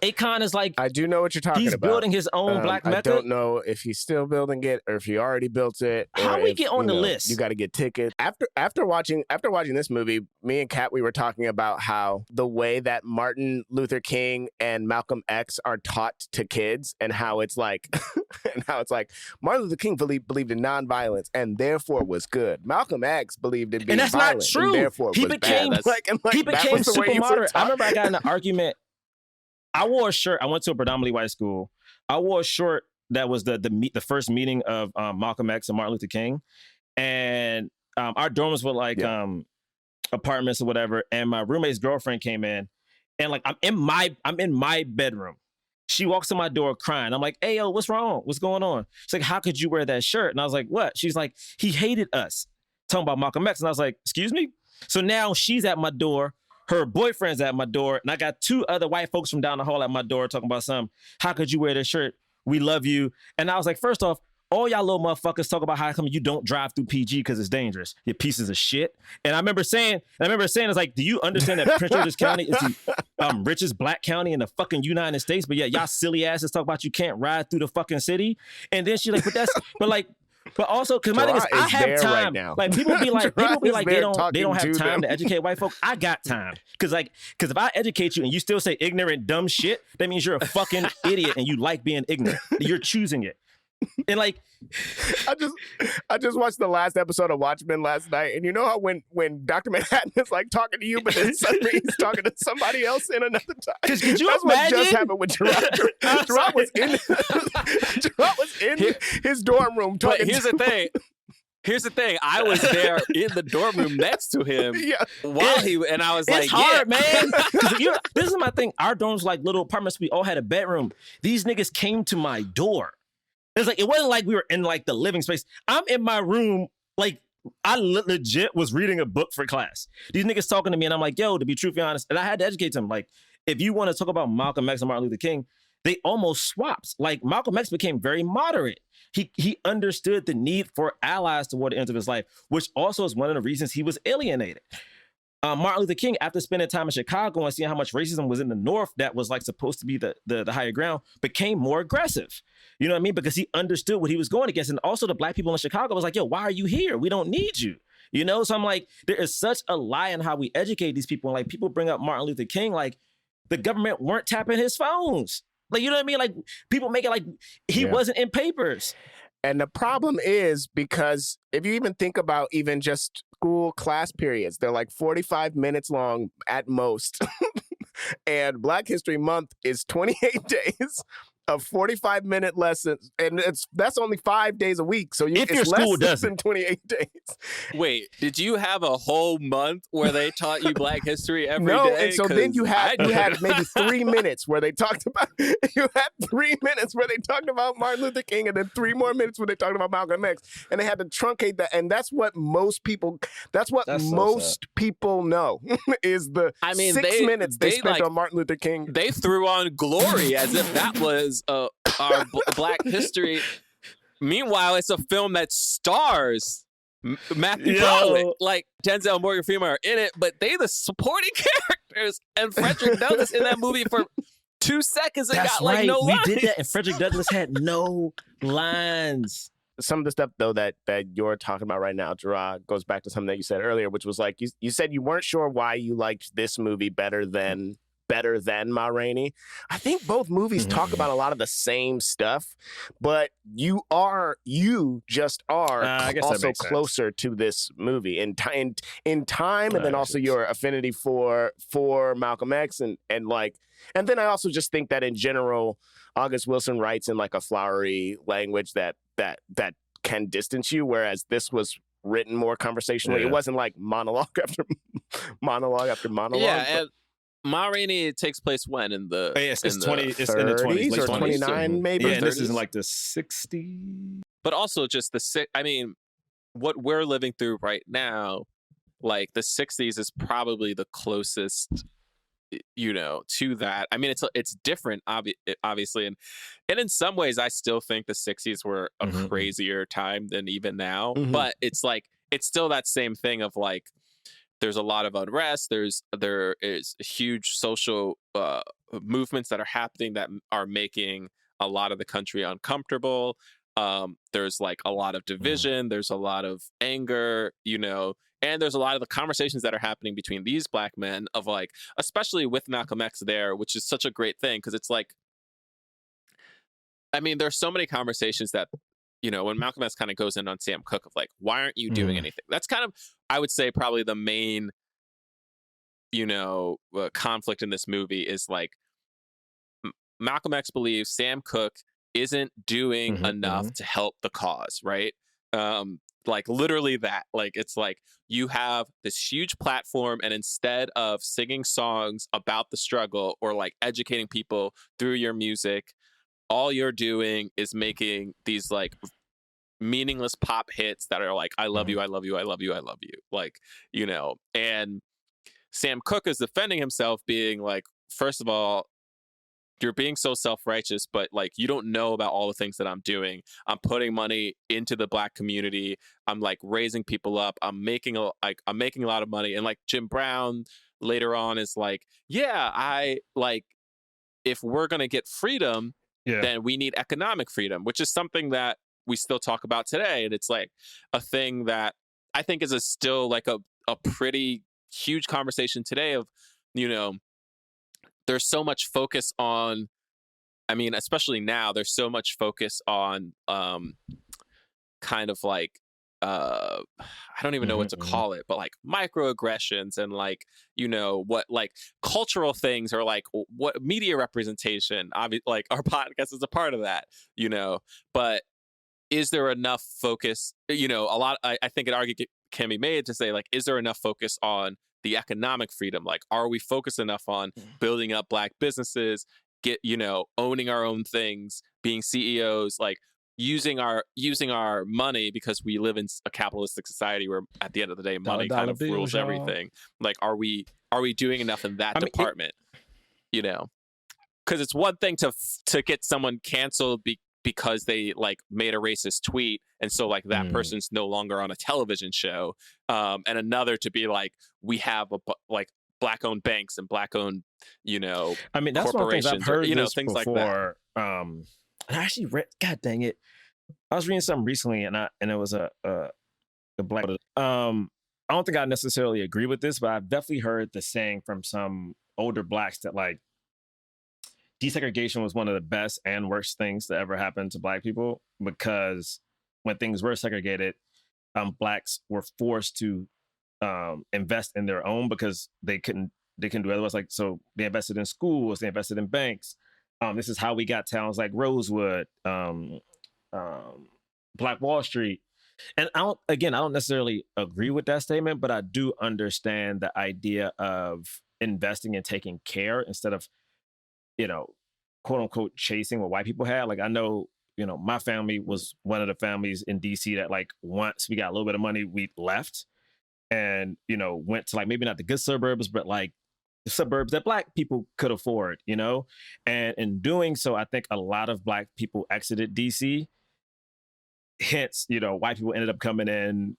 Akon is like, I do know what you're talking about. He's building his own Black Mecca. I don't know if he's still building it or if he already built it. How we get on the list? You got to get tickets. After watching this movie, me and Kat, we were talking about how the way that Martin Luther King and Malcolm X are taught to kids, and how it's like, Martin Luther King believed in nonviolence and therefore was good. Malcolm X believed in being and that's violent not true. And therefore he was became bad. He became super moderate. I remember I got in an argument. argument. I wore a shirt. I went to a predominantly white school. I wore a shirt that was the first meeting of Malcolm X and Martin Luther King, and our dorms were like apartments or whatever. And my roommate's girlfriend came in, and like I'm in my bedroom. She walks to my door crying. I'm like, "Hey, yo, what's wrong? What's going on?" She's like, "How could you wear that shirt?" And I was like, "What?" She's like, "He hated us." Talking about Malcolm X, and I was like, "Excuse me?" So now she's at my door. Her boyfriend's at my door, and I got 2 other white folks from down the hall at my door talking about something. How could you wear this shirt? We love you. And I was like, first off, all y'all little motherfuckers talk about how come you don't drive through PG because it's dangerous. You pieces of shit. And I remember saying, it's like, do you understand that Prince George's County is the richest black county in the fucking United States? But yeah, y'all silly asses talk about you can't ride through the fucking city. And then she's like, but also, because my thing is, I have time. Right now. Like people be like they don't have time to educate white folk. I got time because if I educate you and you still say ignorant dumb shit, that means you're a fucking idiot and you like being ignorant. You're choosing it. And like, I just watched the last episode of Watchmen last night, and you know how when Dr. Manhattan is like talking to you, but then suddenly he's talking to somebody else in another time. Could you That's imagine? what just happened with Jerah. Jerah was in his dorm room talking. But here's the thing. I was there in the dorm room next to him and I was it's hard, man. This is my thing. Our dorms like little apartments. We all had a bedroom. These niggas came to my door. It's like, it wasn't like we were in like the living space. I'm in my room, like I legit was reading a book for class. These niggas talking to me and I'm like, yo, to be truthfully honest, and I had to educate them. Like, if you want to talk about Malcolm X and Martin Luther King, they almost swapped. Like Malcolm X became very moderate. He understood the need for allies toward the end of his life, which also is one of the reasons he was alienated. Martin Luther King, after spending time in Chicago and seeing how much racism was in the North that was like supposed to be the higher ground, became more aggressive. You know what I mean? Because he understood what he was going against. And also the black people in Chicago was like, yo, why are you here? We don't need you. You know? So I'm like, there is such a lie in how we educate these people. And like people bring up Martin Luther King, like the government weren't tapping his phones. Like, you know what I mean? Like people make it like he wasn't in papers. And the problem is because if you even think about even just school class periods, they're like 45 minutes long at most. And Black History Month is 28 days of 45-minute lessons. And that's only 5 days a week. So if your school less than 28 days. Wait, did you have a whole month where they taught you Black history every day? No, and so then you had maybe 3 minutes where they talked about Martin Luther King, and then 3 more minutes where they talked about Malcolm X, and they had to truncate that. And that's what most people people know is the 6 minutes they spent on Martin Luther King. They threw on Glory as if that was our Black history. Meanwhile, it's a film that stars Matthew Broderick, like Denzel and Morgan Freeman are in it, but they the supporting characters. And Frederick Douglass in that movie for 2 seconds and got like no lines. We did that, and Frederick Douglass had no lines. Some of the stuff though that you're talking about right now, Jerah, goes back to something that you said earlier, which was like you said you weren't sure why you liked this movie better than Ma Rainey. I think both movies talk about a lot of the same stuff, but you just are also closer to this movie in time, and then also your affinity for Malcolm X and then I also just think that in general, August Wilson writes in like a flowery language that can distance you, whereas this was written more conversationally. It wasn't like monologue after monologue after monologue. Yeah, and Ma Rainey takes place when in the it's in the 20s or 29 maybe. Yeah, and this is in like the 60s. But also just what we're living through right now, like the 60s is probably the closest, to that. I mean, it's different, obviously, and in some ways, I still think the 60s were a crazier time than even now. But it's like it's still that same thing of like, there's a lot of unrest. There is huge social movements that are happening that are making a lot of the country uncomfortable. There's like a lot of division. There's a lot of anger, and there's a lot of the conversations that are happening between these Black men of like, especially with Malcolm X there, which is such a great thing because it's like, I mean, there's so many conversations that, when Malcolm X kind of goes in on Sam Cooke of like, why aren't you doing anything? That's kind of, I would say, probably the main, conflict in this movie is like Malcolm X believes Sam Cooke isn't doing enough to help the cause, right? Like literally that. Like it's like you have this huge platform, and instead of singing songs about the struggle or like educating people through your music, all you're doing is making these like meaningless pop hits that are like, I love you, I love you, I love you, I love you. Like, and Sam Cooke is defending himself being like, first of all, you're being so self-righteous, but like you don't know about all the things that I'm doing. I'm putting money into the Black community. I'm like raising people up. I'm making a lot of money. And like Jim Brown later on is like, yeah, I like, if we're going to get freedom, then we need economic freedom, which is something that we still talk about today. And it's like a thing that I think is still like a pretty huge conversation today of, you know, there's so much focus on, I mean, especially now, there's so much focus on kind of like, I don't even know what to call it, but like microaggressions and like, you know, what like cultural things or like what media representation, obviously, like our podcast is a part of that, you know, but is there enough focus, you know, I think an argument can be made to say like, is there enough focus on the economic freedom? Like, are we focused enough on building up Black businesses, owning our own things, being CEOs, like using our money, because we live in a capitalistic society where at the end of the day, money kind of rules everything. Like, are we doing enough in that department? You know, because it's one thing to get someone canceled because they like made a racist tweet, and so like that person's no longer on a television show, and another to be like, we have like Black-owned banks and Black-owned, you know, I mean, that's one of the things I've heard, you know, this things before. Like that. And I actually read, God dang it, I was reading something recently, and it was a Black. I don't think I necessarily agree with this, but I've definitely heard the saying from some older Blacks that like desegregation was one of the best and worst things that ever happened to Black people, because when things were segregated, Blacks were forced to invest in their own because they couldn't do otherwise. Like, so they invested in schools, they invested in banks. This is how we got towns like Rosewood, Black Wall Street. And I don't necessarily agree with that statement, but I do understand the idea of investing and taking care instead of, you know, quote unquote, chasing what white people had. Like, I know, you know, my family was one of the families in DC that like once we got a little bit of money, we left and, you know, went to like maybe not the good suburbs, but like the suburbs that Black people could afford, you know? And in doing so, I think a lot of Black people exited DC. Hence, you know, white people ended up coming in,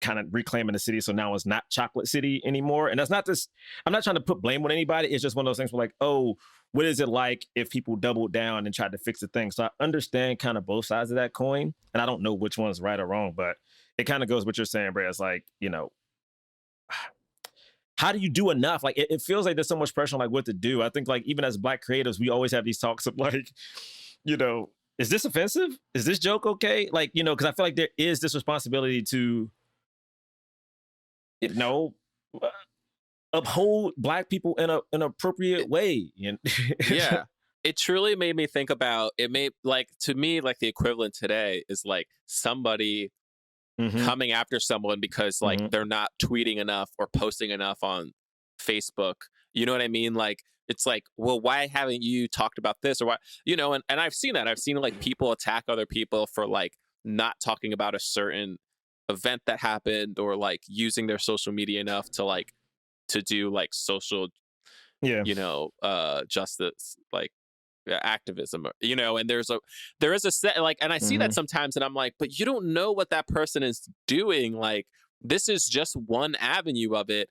kind of reclaiming the city. So now it's not Chocolate City anymore. And that's not this, I'm not trying to put blame on anybody. It's just one of those things where like, oh, what is it like if people doubled down and tried to fix the thing? So I understand kind of both sides of that coin. And I don't know which one's right or wrong, but it kind of goes what you're saying, Bray. It's like, you know, how do you do enough? Like, it feels like there's so much pressure on like what to do. I think like even as Black creatives, we always have these talks of like, you know, is this offensive? Is this joke okay? Like, you know, because I feel like there is this responsibility to, you know, uphold Black people in an appropriate way. Yeah. It truly made me think about, to me, like the equivalent today is like somebody coming after someone because like they're not tweeting enough or posting enough on Facebook. You know what I mean? Like, it's like, well, why haven't you talked about this? Or why, you know, and I've seen that. I've seen like people attack other people for like not talking about a certain event that happened or like using their social media enough to like to do like social, you know, justice, like activism, you know. And there is a set like, and I see that sometimes, and I'm like, but you don't know what that person is doing. Like, this is just one avenue of it.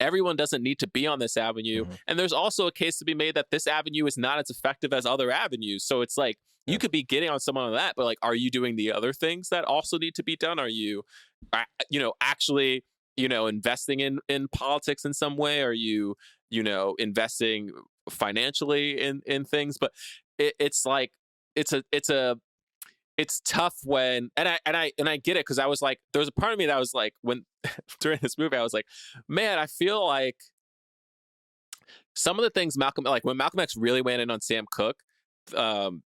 Everyone doesn't need to be on this avenue. And there's also a case to be made that this avenue is not as effective as other avenues. So it's like, you could be getting on someone on that, but like, are you doing the other things that also need to be done? Are you, you know, actually, you know, investing in politics in some way? Are you, you know, investing financially in things? But it's like, it's tough when, and I get it. Cause I was like, there was a part of me that was like, when during this movie, I was like, man, I feel like some of the things when Malcolm X really went in on Sam Cooke,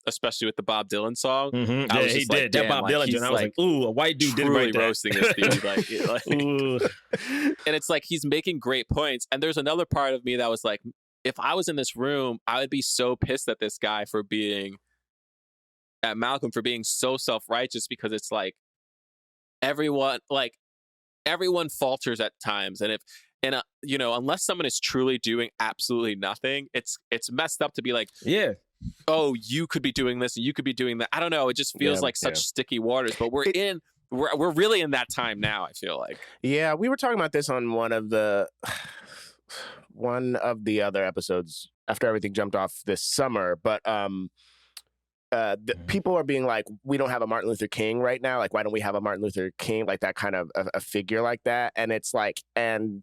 especially with the Bob Dylan song. Yeah, he did. That Bob Dylan, and I was like, ooh, a white dude did it right there. Roasting this dude. like and it's like, he's making great points. And there's another part of me that was like, if I was in this room, I would be so pissed at this guy at Malcolm for being so self-righteous, because it's like everyone falters at times. And And unless someone is truly doing absolutely nothing, it's messed up to be like, yeah, oh, you could be doing this and you could be doing that. I don't know. It just feels like such sticky waters, but we're really in that time now, I feel like. Yeah, we were talking about this on one of the other episodes after everything jumped off this summer, but people are being like, we don't have a Martin Luther King right now. Like, why don't we have a Martin Luther King, like that kind of a figure like that? And it's like, and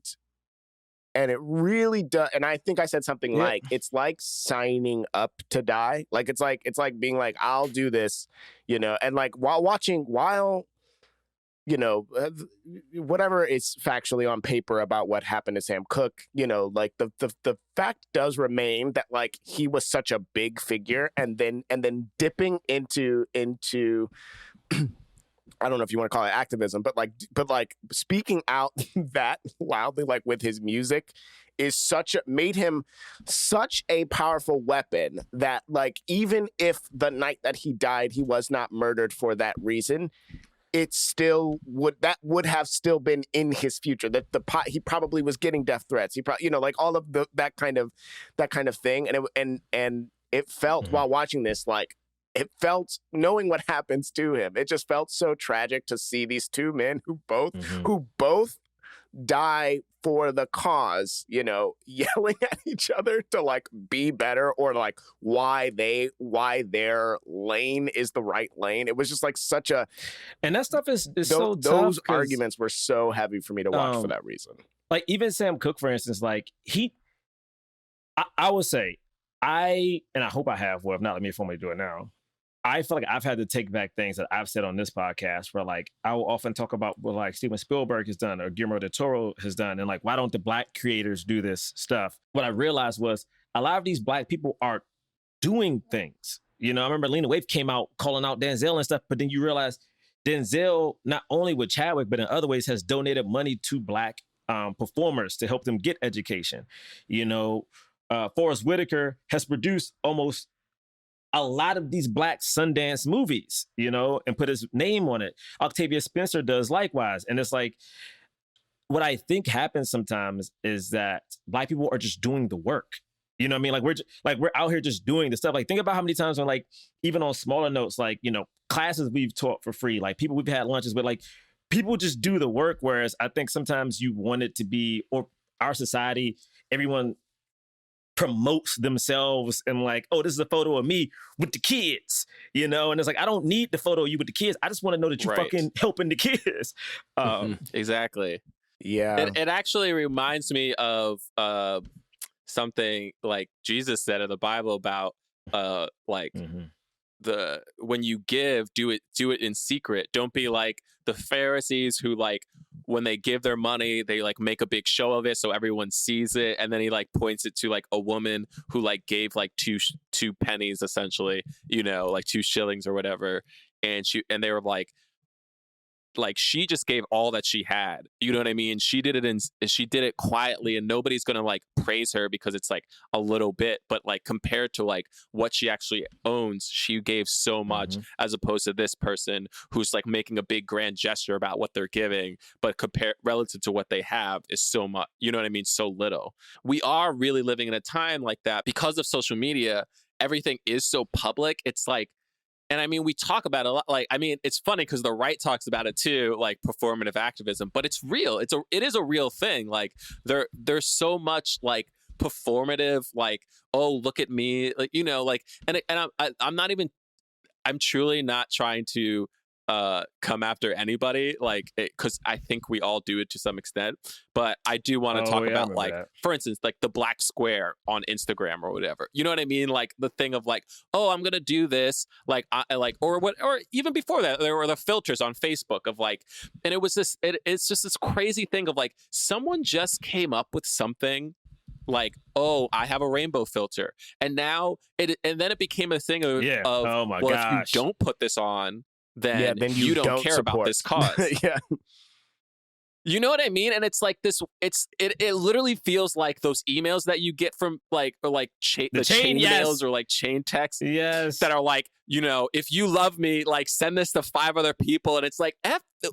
it really does. And I think I said something like, it's like signing up to die. Like, it's like being like, I'll do this, and like whatever is factually on paper about what happened to Sam Cooke, like the fact does remain that like he was such a big figure, and then dipping into I don't know if you want to call it activism, but like speaking out that loudly, like with his music, made him such a powerful weapon that like even if the night that he died he was not murdered for that reason, it still would have still been in his future. That he probably was getting death threats. He probably like all of that kind of thing, and it felt while watching this like. It felt, knowing what happens to him, it just felt so tragic to see these two men who both die for the cause, yelling at each other to like be better, or like why their lane is the right lane. It was just like such a, and that stuff is so tough. Those arguments were so heavy for me to watch for that reason. Like even Sam Cooke, for instance, like I would say, and I hope I have, well, if not, let me formally do it now. I feel like I've had to take back things that I've said on this podcast where like I will often talk about what like Steven Spielberg has done or Guillermo del Toro has done, and like why don't the Black creators do this stuff? What I realized was a lot of these Black people are doing things. I remember Lena Waithe came out calling out Denzel and stuff, but then you realize Denzel, not only with Chadwick, but in other ways has donated money to Black performers to help them get education. Forrest Whitaker has produced almost a lot of these Black Sundance movies, and put his name on it. Octavia Spencer does likewise. And it's like, what I think happens sometimes is that Black people are just doing the work. You know what I mean? Like we're out here just doing the stuff. Like think about how many times when like, even on smaller notes, like, classes we've taught for free, like people we've had lunches with, like people just do the work. Whereas I think sometimes you want it to be, or our society, everyone promotes themselves and like, oh, this is a photo of me with the kids, and it's like, I don't need the photo of you with the kids. I just want to know that you're fucking helping the kids. Exactly. Yeah. It actually reminds me of something like Jesus said in the Bible about when you give, do it in secret. Don't be like the Pharisees who like when they give their money, they like make a big show of it so everyone sees it, and then he like points it to like a woman who like gave like two pennies essentially, like 2 shillings or whatever, and they were like she just gave all that she had. You know what I mean? She did it quietly, and nobody's going to like praise her because it's like a little bit, but like compared to like what she actually owns, she gave so much as opposed to this person who's like making a big grand gesture about what they're giving, but relative to what they have is so much, you know what I mean? So little. We are really living in a time like that because of social media. Everything is so public. It's like, and I mean, we talk about it a lot. Like, I mean, it's funny because the right talks about it too, like performative activism, but it's real. It is a real thing. Like there's so much like performative, like, oh, look at me, like, like, and I'm not even, I'm truly not trying to come after anybody, like, because I think we all do it to some extent, but I do want to talk about like, for instance, like the black square on Instagram or whatever, you know what I mean? Like the thing of like, oh, I'm gonna do this, like I like, or even before that, there were the filters on Facebook of like, and it was this, it's just this crazy thing of like, someone just came up with something like, oh, I have a rainbow filter, and now then it became a thing of, oh my well, gosh, if you don't put this on, then you don't care about this cause. You know what I mean? And it's like this. It literally feels like those emails that you get from the chain yes. emails or like chain texts. Yes. That are like, if you love me, like send this to 5 other people. And it's like,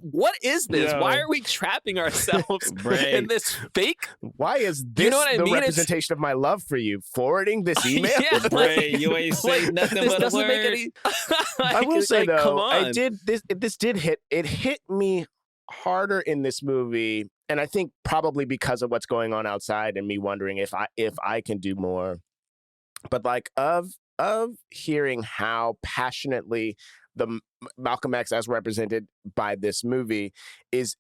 what is this? Yo. Why are we trapping ourselves in this fake? Why is this the representation of my love for you? Forwarding this email? Yeah, Bray, you ain't saying nothing this but a doesn't word. make any. I will say come though, on. this did hit me harder in this movie, and I think probably because of what's going on outside and me wondering if I can do more. But like of hearing how passionately the Malcolm X as represented by this movie is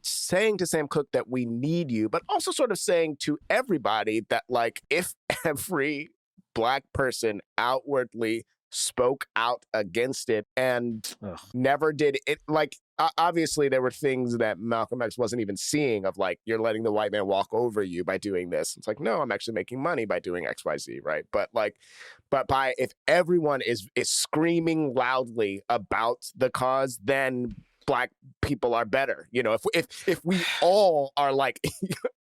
saying to Sam Cooke that we need you, but also sort of saying to everybody that like if every Black person outwardly spoke out against it and never did it, like obviously there were things that Malcolm X wasn't even seeing of like, you're letting the white man walk over you by doing this. It's like, no, I'm actually making money by doing XYZ, right? But by if everyone is screaming loudly about the cause, then Black people are better. If we all are like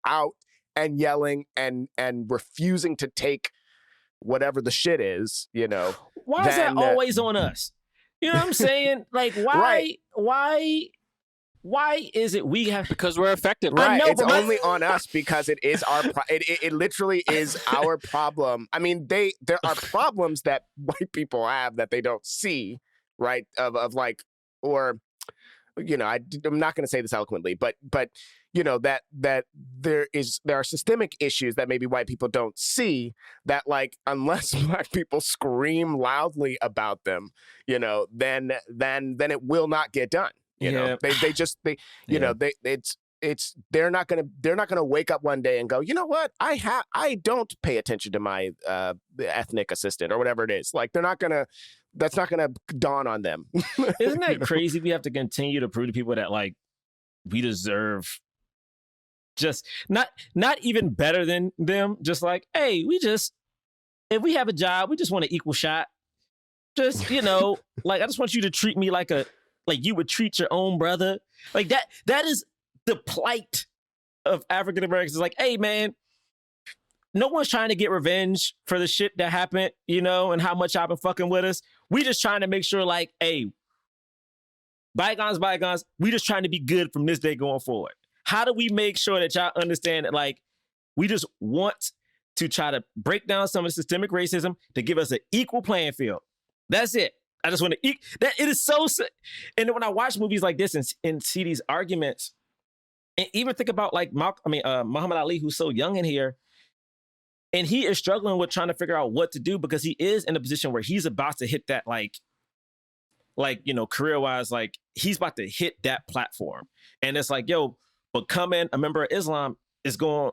out and yelling and refusing to take whatever the shit is, why is that always on us? You know what I'm saying? Like, why? Right. Why is it we have? Because we're affected, right? I know, it's only on us because it is our. It literally is our problem. I mean, there are problems that white people have that they don't see, right? Of like, or I'm not going to say this eloquently, but that there are systemic issues that maybe white people don't see, that like unless Black people scream loudly about them, then it will not get done. They're not gonna wake up one day and go, you know what, I don't pay attention to my ethnic assistant or whatever it is. Like that's not gonna dawn on them. Isn't that crazy? We have to continue to prove to people that like we deserve just not even better than them. Just like, hey, if we have a job, we just want an equal shot. Just, like, I just want you to treat me like you would treat your own brother. Like that is the plight of African Americans. It's like, hey man, no one's trying to get revenge for the shit that happened, and how much y'all been fucking with us. We just trying to make sure like, hey, bygones, we just trying to be good from this day going forward. How do we make sure that y'all understand that, like, we just want to try to break down some of the systemic racism to give us an equal playing field? That's it. I just want to that. It is so. And when I watch movies like this and see these arguments, and even think about like Muhammad Ali, who's so young in here, and he is struggling with trying to figure out what to do because he is in a position where he's about to hit that career-wise, like he's about to hit that platform, and it's like, yo. Becoming a member of Islam is going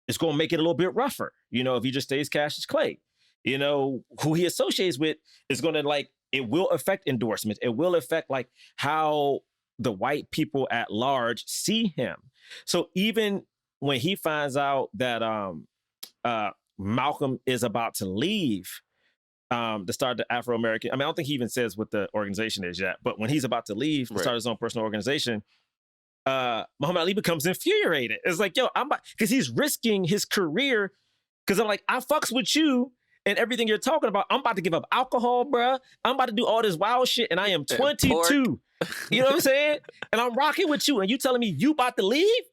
to make it a little bit rougher. If he just stays Cassius Clay, who he associates with is going to like, it will affect endorsements. It will affect like how the white people at large see him. So even when he finds out that Malcolm is about to leave to start the Afro-American, I don't think he even says what the organization is yet, but when he's about to leave to start his own personal organization, Muhammad Ali becomes infuriated. It's like, yo, because he's risking his career. Because I'm like, I fucks with you and everything you're talking about. I'm about to give up alcohol, bruh. I'm about to do all this wild shit, and I am 22. You know what I'm saying? And I'm rocking with you, and you telling me you about to leave?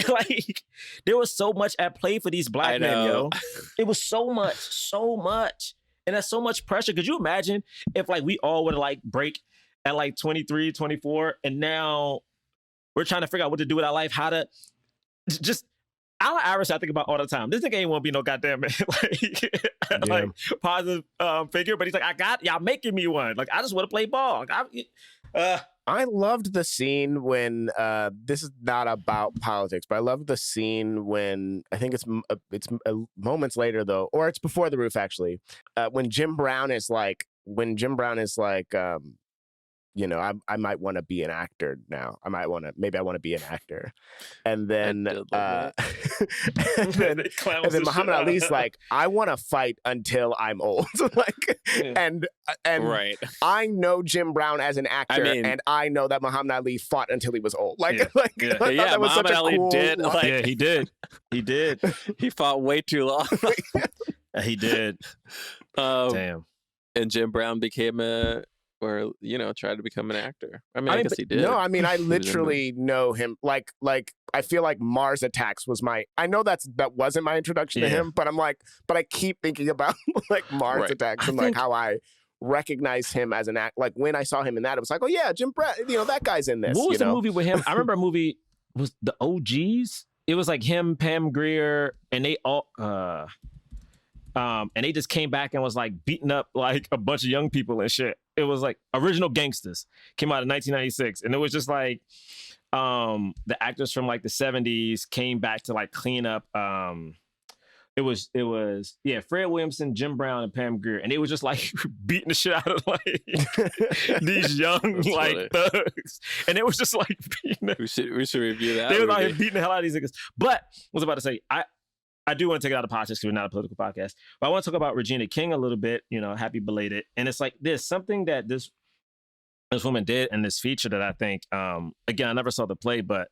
Like, there was so much at play for these Black men, yo. It was so much. And that's so much pressure. Could you imagine if like we all would like break at like 23, 24, and now we're trying to figure out what to do with our life, how to just Allen Iverson, I think about all the time. This nigga ain't want to be no goddamn like positive figure, but he's like, y'all making me one. Like, I just want to play ball. I loved the scene when this is not about politics, but I loved the scene when I think it's moments later though, or it's before the roof actually, when Jim Brown is like I might want to be an actor now. Maybe I want to be an actor. And then, and then Muhammad Ali's like, I want to fight until I'm old. And right. I know Jim Brown as an actor, and I know that Muhammad Ali fought until he was old. That was Muhammad Ali cool did. Yeah, he did. He did. He fought way too long. He did. Damn. And Jim Brown became tried to become an actor. I guess he did. No, I literally know him. Like I feel like Mars Attacks was I know that wasn't my introduction to him, but I keep thinking about Mars Attacks and how I recognize him as an act. Like when I saw him in that, it was like, oh yeah, Jim Brown, that guy's in this. What was the movie with him? I remember a movie was The OGs. It was like him, Pam Grier, and they all and they just came back and was like beating up like a bunch of young people and shit. It was like Original Gangsters, came out in 1996, and it was just like the actors from like the 70s came back to like clean up. It was Fred Williamson, Jim Brown, and Pam Grier, and they was just like beating the shit out of like these young like thugs, and it was just like we should review that. They were like beating the hell out of these niggas. But I was about to say I do want to take it out of politics because we're not a political podcast. But I want to talk about Regina King a little bit, happy belated. And it's like there's something that this woman did in this feature that I think, again, I never saw the play, but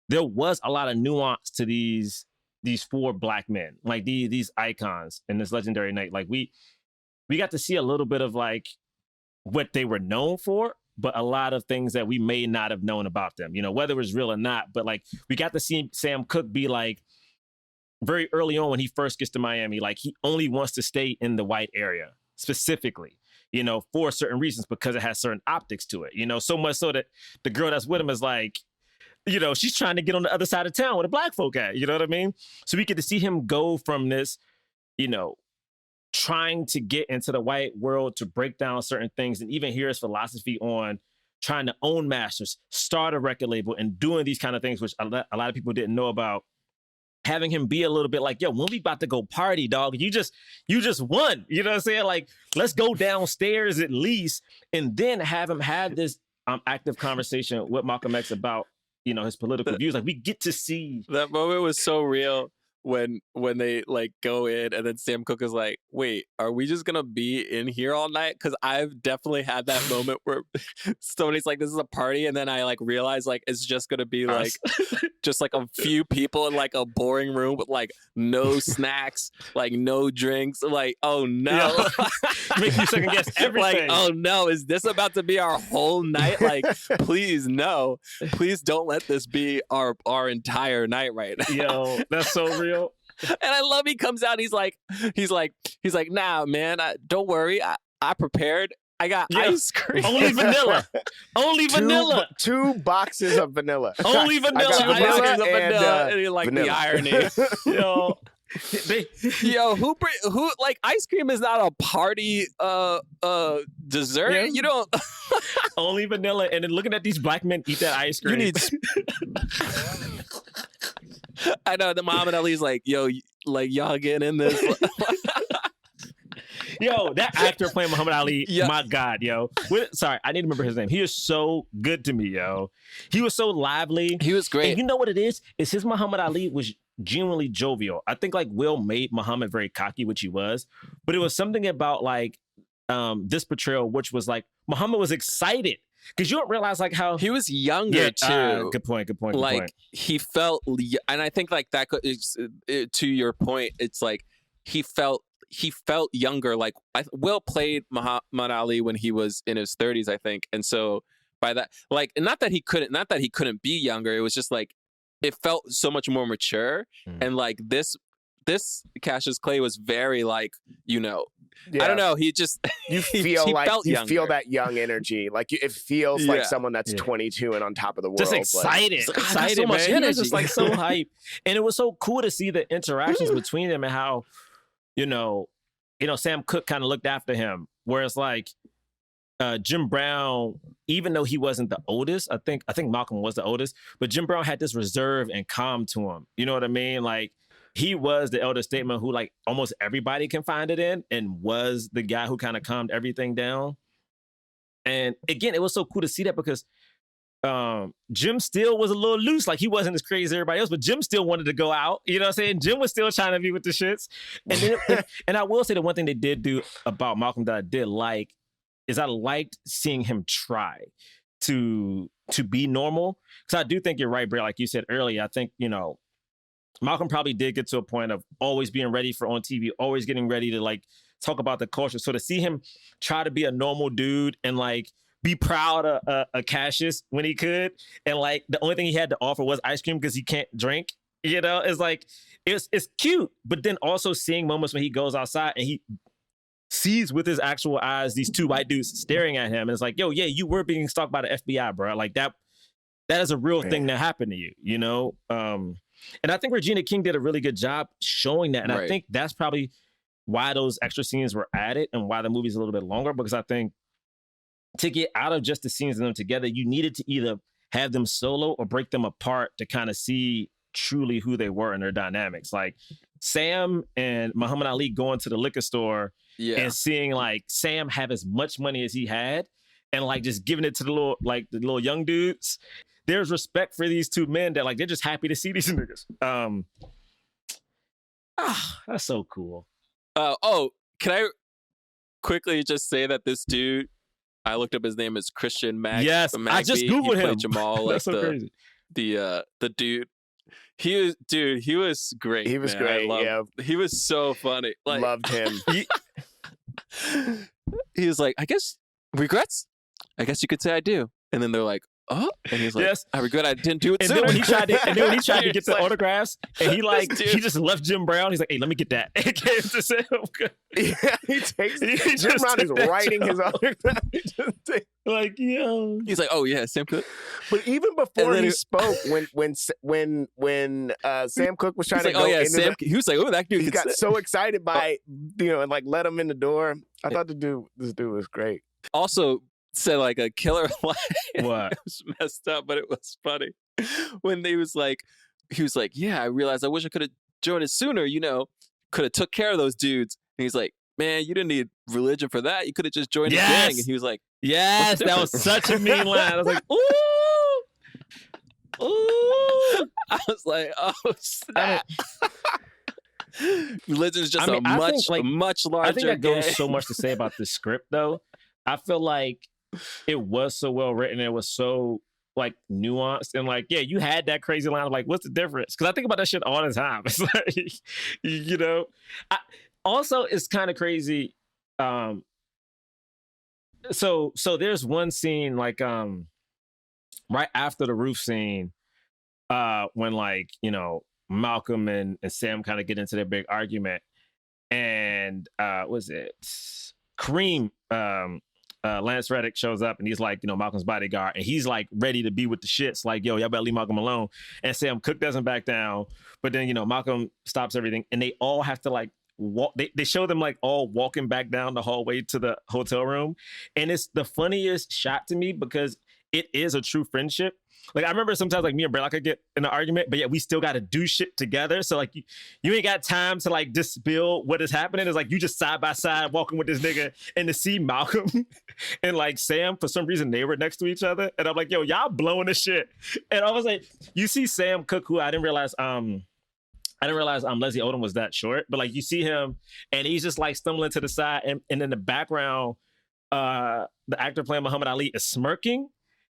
there was a lot of nuance to these four black men, like these icons in this legendary night. Like we got to see a little bit of like what they were known for, but a lot of things that we may not have known about them, whether it was real or not. But like we got to see Sam Cooke be like, very early on when he first gets to Miami, like he only wants to stay in the white area specifically, for certain reasons because it has certain optics to it, so much so that the girl that's with him is like, she's trying to get on the other side of town where the black folk at, you know what I mean? So we get to see him go from this, trying to get into the white world to break down certain things and even hear his philosophy on trying to own masters, start a record label and doing these kind of things, which a lot of people didn't know about. Having him be a little bit like, yo, when we about to go party, dog, you just won. You know what I'm saying? Like, let's go downstairs at least, and then have him have this active conversation with Malcolm X about, his political views. Like, we get to see. That moment was so real when they like go in and then Sam Cooke is like, wait, are we just gonna be in here all night? Because I've definitely had that moment where somebody's like, this is a party, and then I like realize like it's just gonna be like just like a few people in like a boring room with like no snacks, like no drinks, like, oh no. Make you second guess everything. Like, oh no, is this about to be our whole night? Like, please no. Please don't let this be our entire night right now. Yo, that's so real. And I love he comes out, he's like, nah, man, don't worry. I prepared. I got ice cream. Only vanilla. Only vanilla. Two boxes of vanilla. Only vanilla. Ice cream and vanilla. And like vanilla. The irony. Yo, who like ice cream is not a party dessert. Yeah. You don't. Only vanilla. And then looking at these black men eat that ice cream. You need. I know the Muhammad Ali's like, yo, like y'all getting in this. Yo, that actor playing Muhammad Ali, my God, yo. Sorry, I need to remember his name. He is so good to me, yo. He was so lively. He was great. And you know what it is? It's his Muhammad Ali was genuinely jovial. I think like Will made Muhammad very cocky, which he was. But it was something about like this portrayal, which was like Muhammad was excited. Because you don't realize like how he was younger too. Good point. Like he felt, and I think like that to your point, it's like he felt younger. Like Will played Muhammad Ali when he was in his 30s, I think, and so by that, like, not that he couldn't be younger. It was just like it felt so much more mature, and like this Cassius Clay was very like, I don't know. He just you feel that young energy. Like it feels like someone that's 22 and on top of the world. Just excited, so much energy. He was just like so hype, and it was so cool to see the interactions between them and how, Sam Cooke kind of looked after him. Whereas like Jim Brown, even though he wasn't the oldest, I think Malcolm was the oldest, but Jim Brown had this reserve and calm to him. You know what I mean? Like. He was the elder statesman who like almost everybody confided in and was the guy who kind of calmed everything down. And again, it was so cool to see that because Jim still was a little loose. Like, he wasn't as crazy as everybody else, but Jim still wanted to go out. You know what I'm saying? Jim was still trying to be with the shits. And then, and I will say the one thing they did do about Malcolm that I did like is I liked seeing him try to be normal. Because I do think you're right, Bray. Like you said earlier, I think, you know, Malcolm probably did get to a point of always being ready for on TV, always getting ready to like talk about the culture. So to see him try to be a normal dude and like be proud of Cassius when he could, and like the only thing he had to offer was ice cream because he can't drink. You know, it's like it's cute, but then also seeing moments when he goes outside and he sees with his actual eyes these two white dudes staring at him, and it's like, yo, yeah, you were being stalked by the FBI, bro. Like that is a real thing that happened to you. You know, and I think Regina King did a really good job showing that, and I think that's probably why those extra scenes were added and why the movie's a little bit longer, because I think to get out of just the scenes of them together, you needed to either have them solo or break them apart to kind of see truly who they were and their dynamics. Like Sam and Muhammad Ali going to the liquor store and seeing like Sam have as much money as he had and like just giving it to the little young dudes. There's respect for these two men that like they're just happy to see these niggas. That's so cool. Can I quickly just say that this dude, I looked up his name is Christian Mag. Yes, Magby. I just Googled him. Jamal, like that's so crazy. The dude. He was great. He was great. He was so funny. Like, loved him. He was like, I guess regrets. I guess you could say I do. And then they're like, oh, and he's like, yes. I regret I didn't do it sooner. Then when he tried to get the autographs, and he just left Jim Brown. He's like, hey, let me get that. It came to Sam. Yeah, he takes Jim Brown is writing his autograph. Like, yo. He's like, oh yeah, Sam Cooke. But even before he spoke, when Sam Cooke was trying to go into Sam, he was like, oh, that dude. He got so excited by and like let him in the door. I thought this dude was great. Also, said like a killer line. What? It was messed up, but it was funny. When he was like, yeah, I realized I wish I could have joined it sooner, you know, could have took care of those dudes. And he's like, man, you didn't need religion for that. You could have just joined the gang. And he was like, yes, that was such a mean line. I was like, ooh. I was like, oh, snap. Religion is just a much larger I think that gang. goes so much to say about the script, though. I feel like it was so well written. It was so like nuanced and like, yeah, you had that crazy line of like, what's the difference? Because I think about that shit all the time. It's like, you know, also it's kind of crazy. So there's one scene like right after the roof scene when like, you know, Malcolm and Sam kind of get into their big argument, and was it Kareem? Lance Reddick shows up and he's like, you know, Malcolm's bodyguard, and he's like ready to be with the shits. Like, yo, y'all better leave Malcolm alone. And Sam Cooke doesn't back down. But then, you know, Malcolm stops everything, and they all have to like walk. They show them like all walking back down the hallway to the hotel room, and it's the funniest shot to me because it is a true friendship. Like, I remember sometimes like me and Braylock could get in an argument, but yeah, we still got to do shit together. So like you ain't got time to like just spill what is happening. It's like you just side by side walking with this nigga, and to see Malcolm and like Sam, for some reason they were next to each other. And I'm like, yo, y'all blowing the shit. And I was like, you see Sam Cooke, who I didn't realize Leslie Odom was that short, but like you see him and he's just like stumbling to the side, and in the background, the actor playing Muhammad Ali is smirking.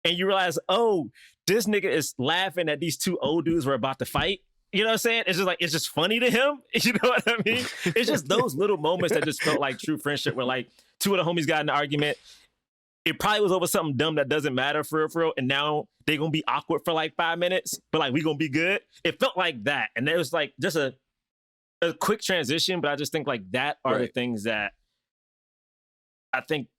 And you realize, oh, this nigga is laughing that these two old dudes were about to fight. You know what I'm saying? It's just like, it's just funny to him. You know what I mean? It's just those little moments that just felt like true friendship, where like two of the homies got in an argument. It probably was over something dumb that doesn't matter for real. And now they're going to be awkward for like 5 minutes, but like we going to be good. It felt like that. And there was like just a quick transition, but I just think like that are the things that I think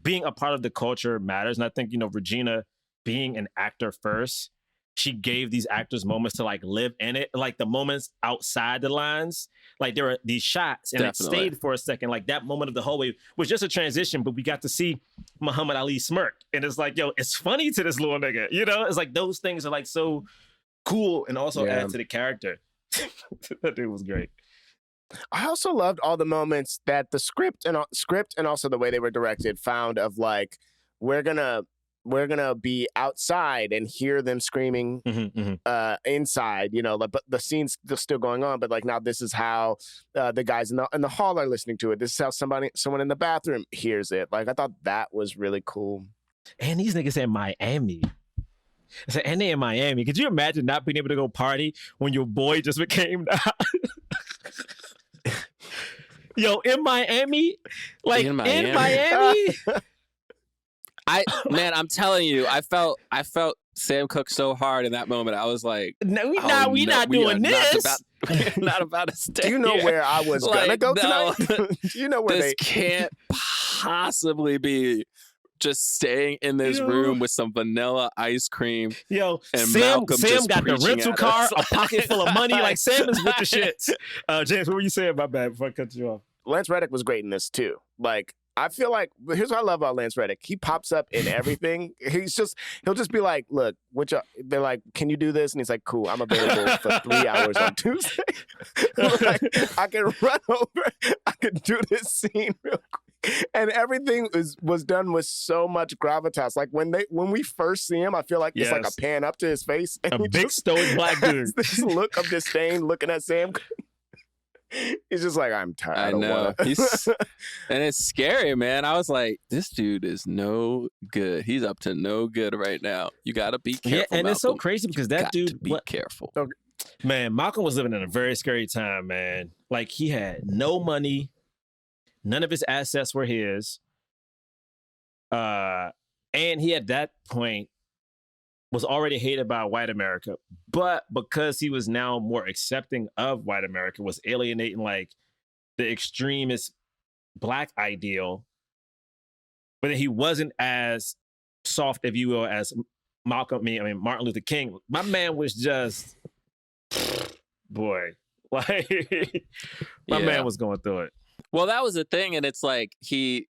being a part of the culture matters. And I think, you know, Regina being an actor first, she gave these actors moments to like live in it. Like the moments outside the lines, like there were these shots and it stayed for a second. Like that moment of the hallway was just a transition, but we got to see Muhammad Ali smirk. And it's like, yo, it's funny to this little nigga. You know, it's like those things are like so cool and also add to the character. That dude was great. I also loved all the moments that the script and also the way they were directed found of like we're gonna be outside and hear them screaming inside, like, but the scene's still going on, but like now this is how the guys in the hall are listening to it. This is how someone in the bathroom hears it. Like I thought that was really cool. And these niggas in Miami. I said, and they in Miami. Could you imagine not being able to go party when your boy just became Yo, in Miami? Like, in Miami? I'm telling you, I felt Sam Cooke so hard in that moment. I was like, no, we not doing this. We're not about to stay. Do you know where I was gonna go tonight? Do you know where this can't possibly be just staying in this room with some vanilla ice cream. Yo, and Sam got the rental car, a pocket full of money. Like Sam is with the shits. James, what were you saying? My bad. Before I cut you off. Lance Reddick was great in this too. Like I feel like here's what I love about Lance Reddick. He pops up in everything. He'll just be like, look, they're like, can you do this? And he's like, cool, I'm available for 3 hours on Tuesday. Like, I can run over. I can do this scene real quick. And everything was done with so much gravitas. Like when we first see him, I feel like it's like a pan up to his face. And a big stoic black dude. This look of disdain looking at Sam. He's just like, I'm tired. I know. And it's scary, man. I was like, this dude is no good. He's up to no good right now. You got to be careful. Yeah, and Malcolm. It's so crazy because that dude. Be careful. Okay. Man, Malcolm was living in a very scary time, man. Like he had no money. None of his assets were his. And he at that point was already hated by white America, but because he was now more accepting of white America, was alienating like the extremist black ideal, but then he wasn't as soft, if you will, as Martin Luther King. My man was just, boy, like my man was going through it. Well, that was the thing, and it's like he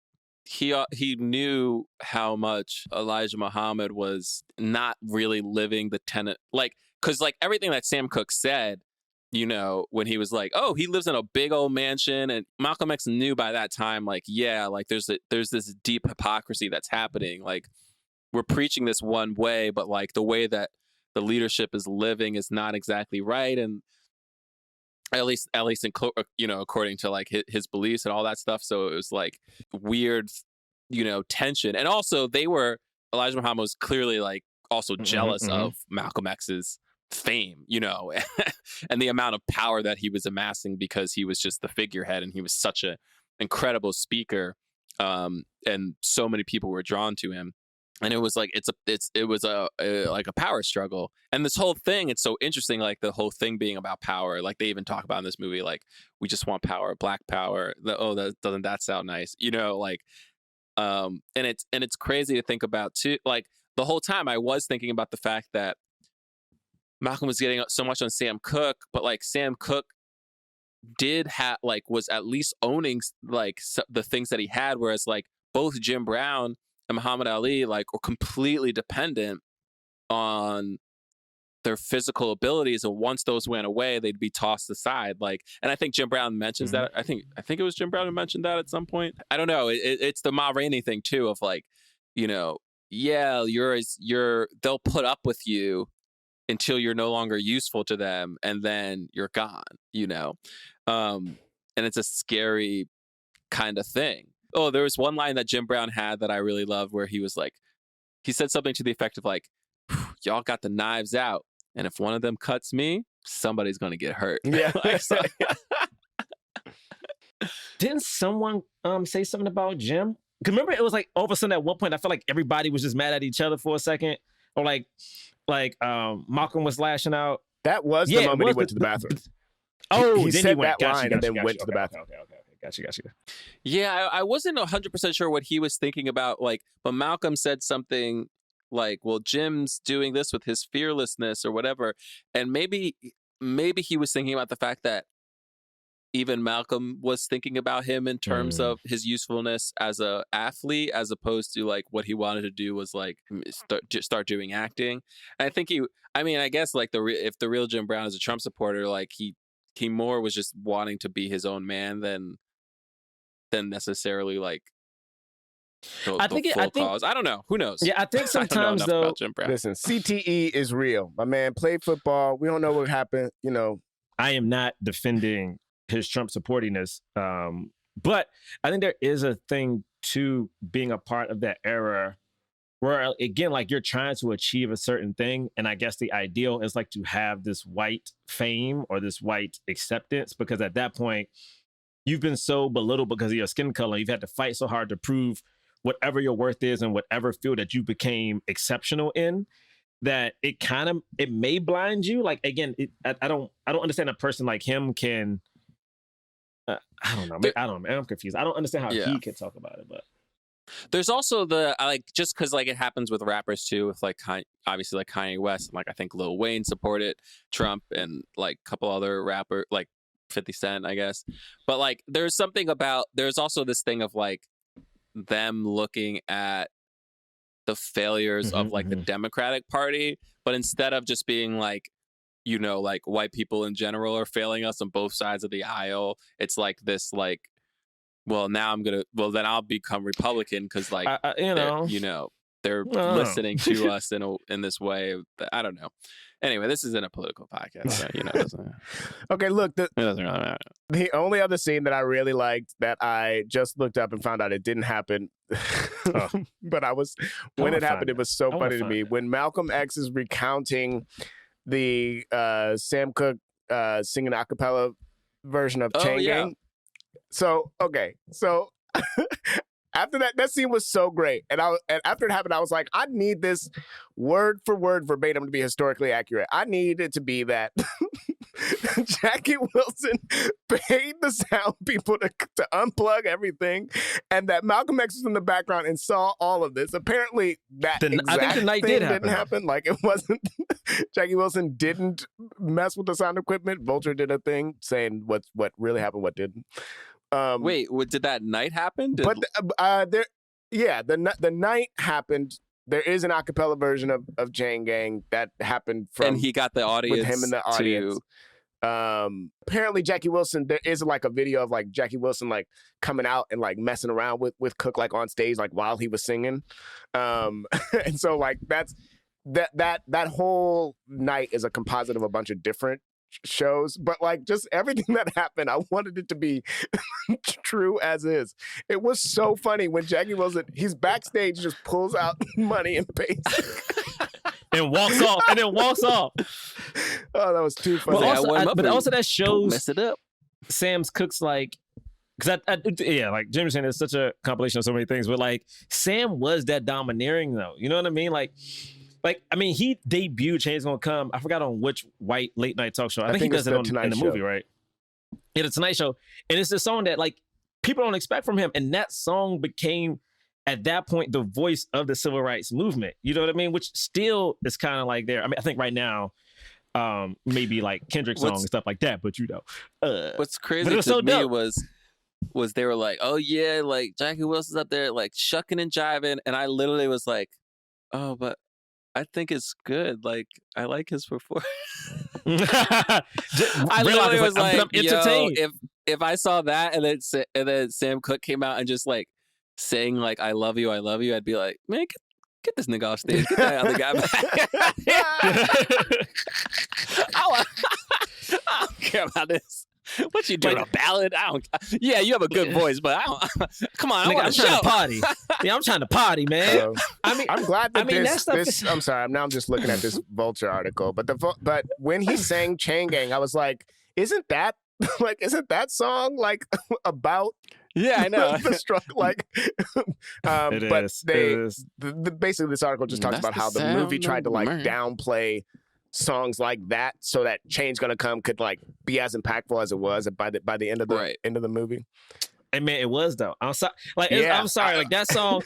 knew how much Elijah Muhammad was not really living the tenet, like, because like everything that Sam Cooke said, when he was like, oh, he lives in a big old mansion, and Malcolm X knew by that time, like, yeah, like there's this deep hypocrisy that's happening. Like we're preaching this one way, but like the way that the leadership is living is not exactly right, and at least according to like his beliefs and all that stuff. So it was like weird, tension. And also Elijah Muhammad was clearly like also jealous of Malcolm X's fame, and the amount of power that he was amassing because he was just the figurehead and he was such an incredible speaker. And so many people were drawn to him. And it was like it was a power struggle, and this whole thing, it's so interesting. Like the whole thing being about power, like they even talk about in this movie, like we just want power, black power. Doesn't that sound nice? Like, and it's crazy to think about too. Like the whole time, I was thinking about the fact that Malcolm was getting so much on Sam Cooke, but like Sam Cooke did have was at least owning like the things that he had, whereas like both Jim Brown and Muhammad Ali were completely dependent on their physical abilities, and once those went away, they'd be tossed aside. And I think Jim Brown mentions that. I think it was Jim Brown who mentioned that at some point. I don't know. It's the Ma Rainey thing too, of like, yeah, they'll put up with you until you're no longer useful to them, and then you're gone. And it's a scary kind of thing. Oh, there was one line that Jim Brown had that I really loved where he was like, he said something to the effect of like, y'all got the knives out, and if one of them cuts me, somebody's going to get hurt. Yeah. Didn't someone say something about Jim? Because remember, it was like all of a sudden at one point, I felt like everybody was just mad at each other for a second. Or like Malcolm was lashing out. That was the moment he went to the bathroom. He said then he went, that line and then went to the bathroom. Okay. Gotcha. Yeah, I wasn't 100% sure what he was thinking about, but Malcolm said something like, well, Jim's doing this with his fearlessness or whatever. And maybe he was thinking about the fact that even Malcolm was thinking about him in terms of his usefulness as a athlete, as opposed to like what he wanted to do was like start doing acting. And I think I guess like if the real Jim Brown is a Trump supporter, like he he more was just wanting to be his own man than necessarily like the full cause. I don't know. Who knows? Yeah, I think sometimes I don't know enough though. about Jim Brown. Listen, CTE is real. My man played football. We don't know what happened. You know, I am not defending his Trump supportiness, but I think there is a thing to being a part of that era where, again, like you're trying to achieve a certain thing. And I guess the ideal is like to have this white fame or this white acceptance, because at that point, you've been so belittled because of your skin color. You've had to fight so hard to prove whatever your worth is in whatever field that you became exceptional in, that it may blind you. Like, again, I don't understand a person like him can, I don't know. I'm confused. I don't understand how he can talk about it, but. There's also just because like it happens with rappers too, with like obviously like Kanye West, and like I think Lil Wayne supported Trump and like a couple other rappers like 50 Cent, I guess. But like there's also this thing of like them looking at the failures of like the Democratic Party, but instead of just being like, you know, like white people in general are failing us on both sides of the aisle, it's like this like, well, now then I'll become Republican because like, they're listening to us in this way. I don't know. Anyway, this isn't a political podcast. So, it doesn't. Okay, look, it doesn't really matter. The only other scene that I really liked that I just looked up and found out it didn't happen, but when it happened, it was so funny to me. When Malcolm X is recounting the Sam Cooke singing a cappella version of Chain Gang. So after that scene was so great. And after it happened, I was like, I need this word for word verbatim to be historically accurate. I need it to be that Jackie Wilson paid the sound people to unplug everything, and that Malcolm X was in the background and saw all of this. Apparently, I think the night didn't happen. Like, it wasn't Jackie Wilson didn't mess with the sound equipment. Vulture did a thing saying what really happened, what didn't. Wait, did that night happen? The night happened. There is an a cappella version of Chain Gang that happened and he got the audience with him in the audience. Apparently Jackie Wilson, there is like a video of like Jackie Wilson like coming out and like messing around with Cooke like on stage like while he was singing. And so like that whole night is a composite of a bunch of different shows, but like just everything that happened, I wanted it to be true as is. It was so funny when Jackie Wilson, he's backstage, just pulls out money and pays and walks off. Oh, that was too funny. But also that shows mess it up. Sam Cooke's like, because like Jim was saying, it's such a compilation of so many things, but like Sam was that domineering though. You know what I mean? Like, he debuted Change Gonna Come. I forgot on which white late night talk show. I think he does it in the movie, right? Yeah, the Tonight Show. And it's a song that like people don't expect from him. And that song became, at that point, the voice of the civil rights movement. You know what I mean? Which still is kind of like there. I mean, I think right now, maybe like Kendrick's song and stuff like that. But what's crazy to me was they were like, oh yeah, like Jackie Wilson's up there like shucking and jiving. And I literally was like, oh, but I think it's good. Like, I like his performance. I literally was like, I'm entertained. If I saw that and then Sam Cooke came out and just like saying like I love you, I'd be like, man, get this nigga off stage. Get that other guy back. I don't care about this. What you doing? A ballad? I don't. Yeah, you have a good voice, but I don't. Come on, I'm trying to party. Yeah, I'm trying to party, man. I'm glad that this. I'm sorry. I'm just looking at this Vulture article, but when he sang Chain Gang, I was like, isn't that song like about? Yeah, I know. The struggle, like, but basically this article just talks about how the movie tried to like downplay songs like that so that Change Gonna Come could like be as impactful as it was by the end of the movie. And man, it was though. I'm sorry. I'm sorry. Like that song,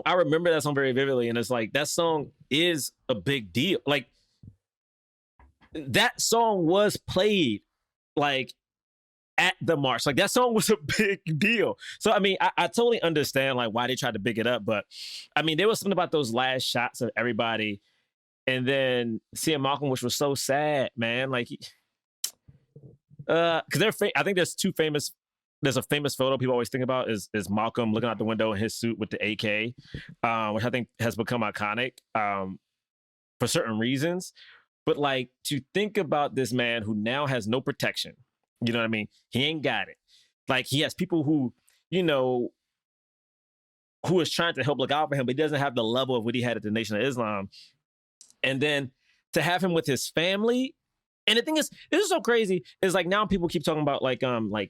I remember that song very vividly, and it's like that song is a big deal. Like that song was played like at the march. Like that song was a big deal. So I mean, I totally understand like why they tried to big it up, but I mean, there was something about those last shots of everybody. And then seeing Malcolm, which was so sad, man. Like Because I think there's two famous. There's a famous photo people always think about is Malcolm looking out the window in his suit with the AK, which I think has become iconic for certain reasons. But like to think about this man who now has no protection, you know what I mean? He ain't got it. Like he has people who, you know, who is trying to help look out for him, but he doesn't have the level of what he had at the Nation of Islam. And then to have him with his family. And the thing is, this is so crazy, is like now people keep talking about like,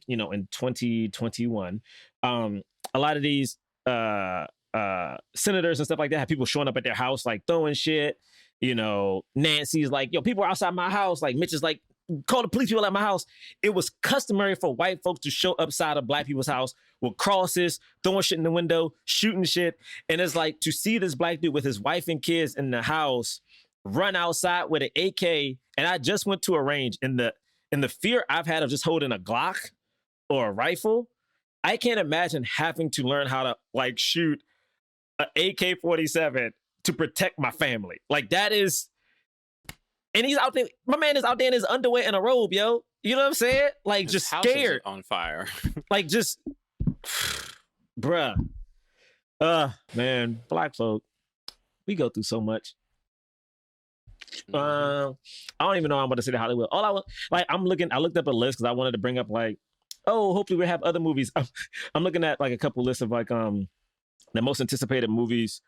you know, in 2021, a lot of these senators and stuff like that have people showing up at their house, like throwing shit. You know, Nancy's like, yo, people are outside my house. Like Mitch is like, call the police people at my house. It was customary for white folks to show upside of black people's house with crosses, throwing shit in the window, shooting shit. And it's like to see this black dude with his wife and kids in the house run outside with an AK, and I just went to a range. In the fear I've had of just holding a Glock or a rifle, I can't imagine having to learn how to like shoot an AK-47 to protect my family. Like that is, and he's out there. My man is out there in his underwear and a robe, yo. You know what I'm saying? Like His just house is scared, on fire. like just, bruh. Man, black folk, we go through so much. I don't even know how I'm about to say the Hollywood. All I was like, I looked up a list because I wanted to bring up like, oh, hopefully we have other movies. I'm looking at like a couple lists of like the most anticipated movies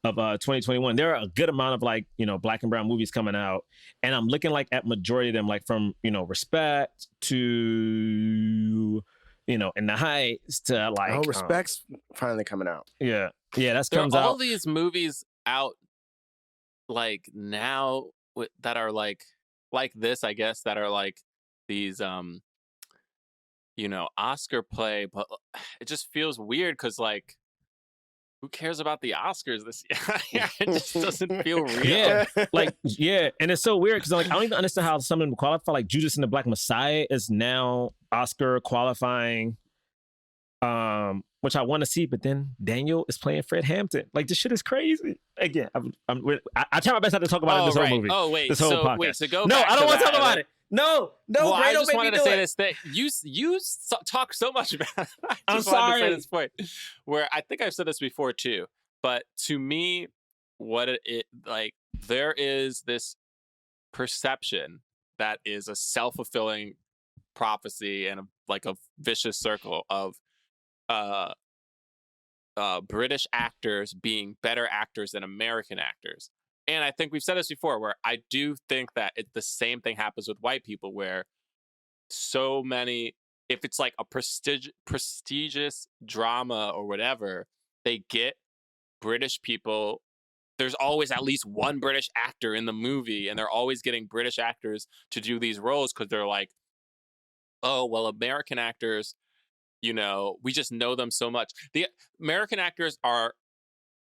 of 2021. There are a good amount of like, you know, black and brown movies coming out, and I'm looking like at majority of them, like from, you know, Respect to, you know, In the Heights to like Respect's finally coming out. Yeah, that's There comes are all out. these movies out like now that are like this, I guess, that are like these you know, Oscar play, but it just feels weird because like who cares about the Oscars this year? It just doesn't feel real. Yeah, like and it's so weird because like I don't even understand how some of them qualify. Like Judas and the Black Messiah is now Oscar qualifying, which I want to see. But then Daniel is playing Fred Hampton. Like this shit is crazy. Again, I try my best not to talk about this whole movie. Oh wait, this whole so podcast. wait, so go. No, back I don't want to talk about it. No, well, Bray, I don't just make wanted me to do say it. this thing. You talk so much about it. I I'm just wanted to say sorry. this point where I think I've said this before too. But to me, what it like, there is this perception that is a self-fulfilling prophecy and like a vicious circle of British actors being better actors than American actors. And I think we've said this before, where I do think that the same thing happens with white people, where so many, if it's like a prestigious drama or whatever, they get British people. There's always at least one British actor in the movie, and they're always getting British actors to do these roles because they're like, oh, well, American actors, you know, we just know them so much. The American actors are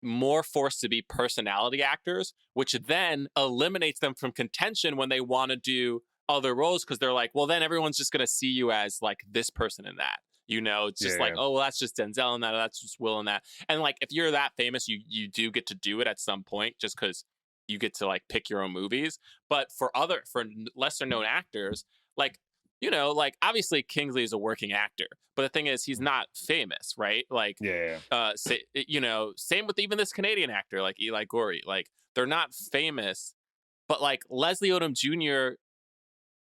more forced to be personality actors, which then eliminates them from contention when they want to do other roles, because they're like, well, then everyone's just going to see you as like this person in that. You know, it's just like, oh, well, that's just Denzel in that, or that's just Will in that. And like, if you're that famous, you do get to do it at some point, just because you get to like pick your own movies. But for lesser known actors, like, you know, like obviously Kingsley is a working actor, but the thing is, he's not famous, right? Like, you know, same with even this Canadian actor, like Eli Goree, like they're not famous, but like Leslie Odom Jr.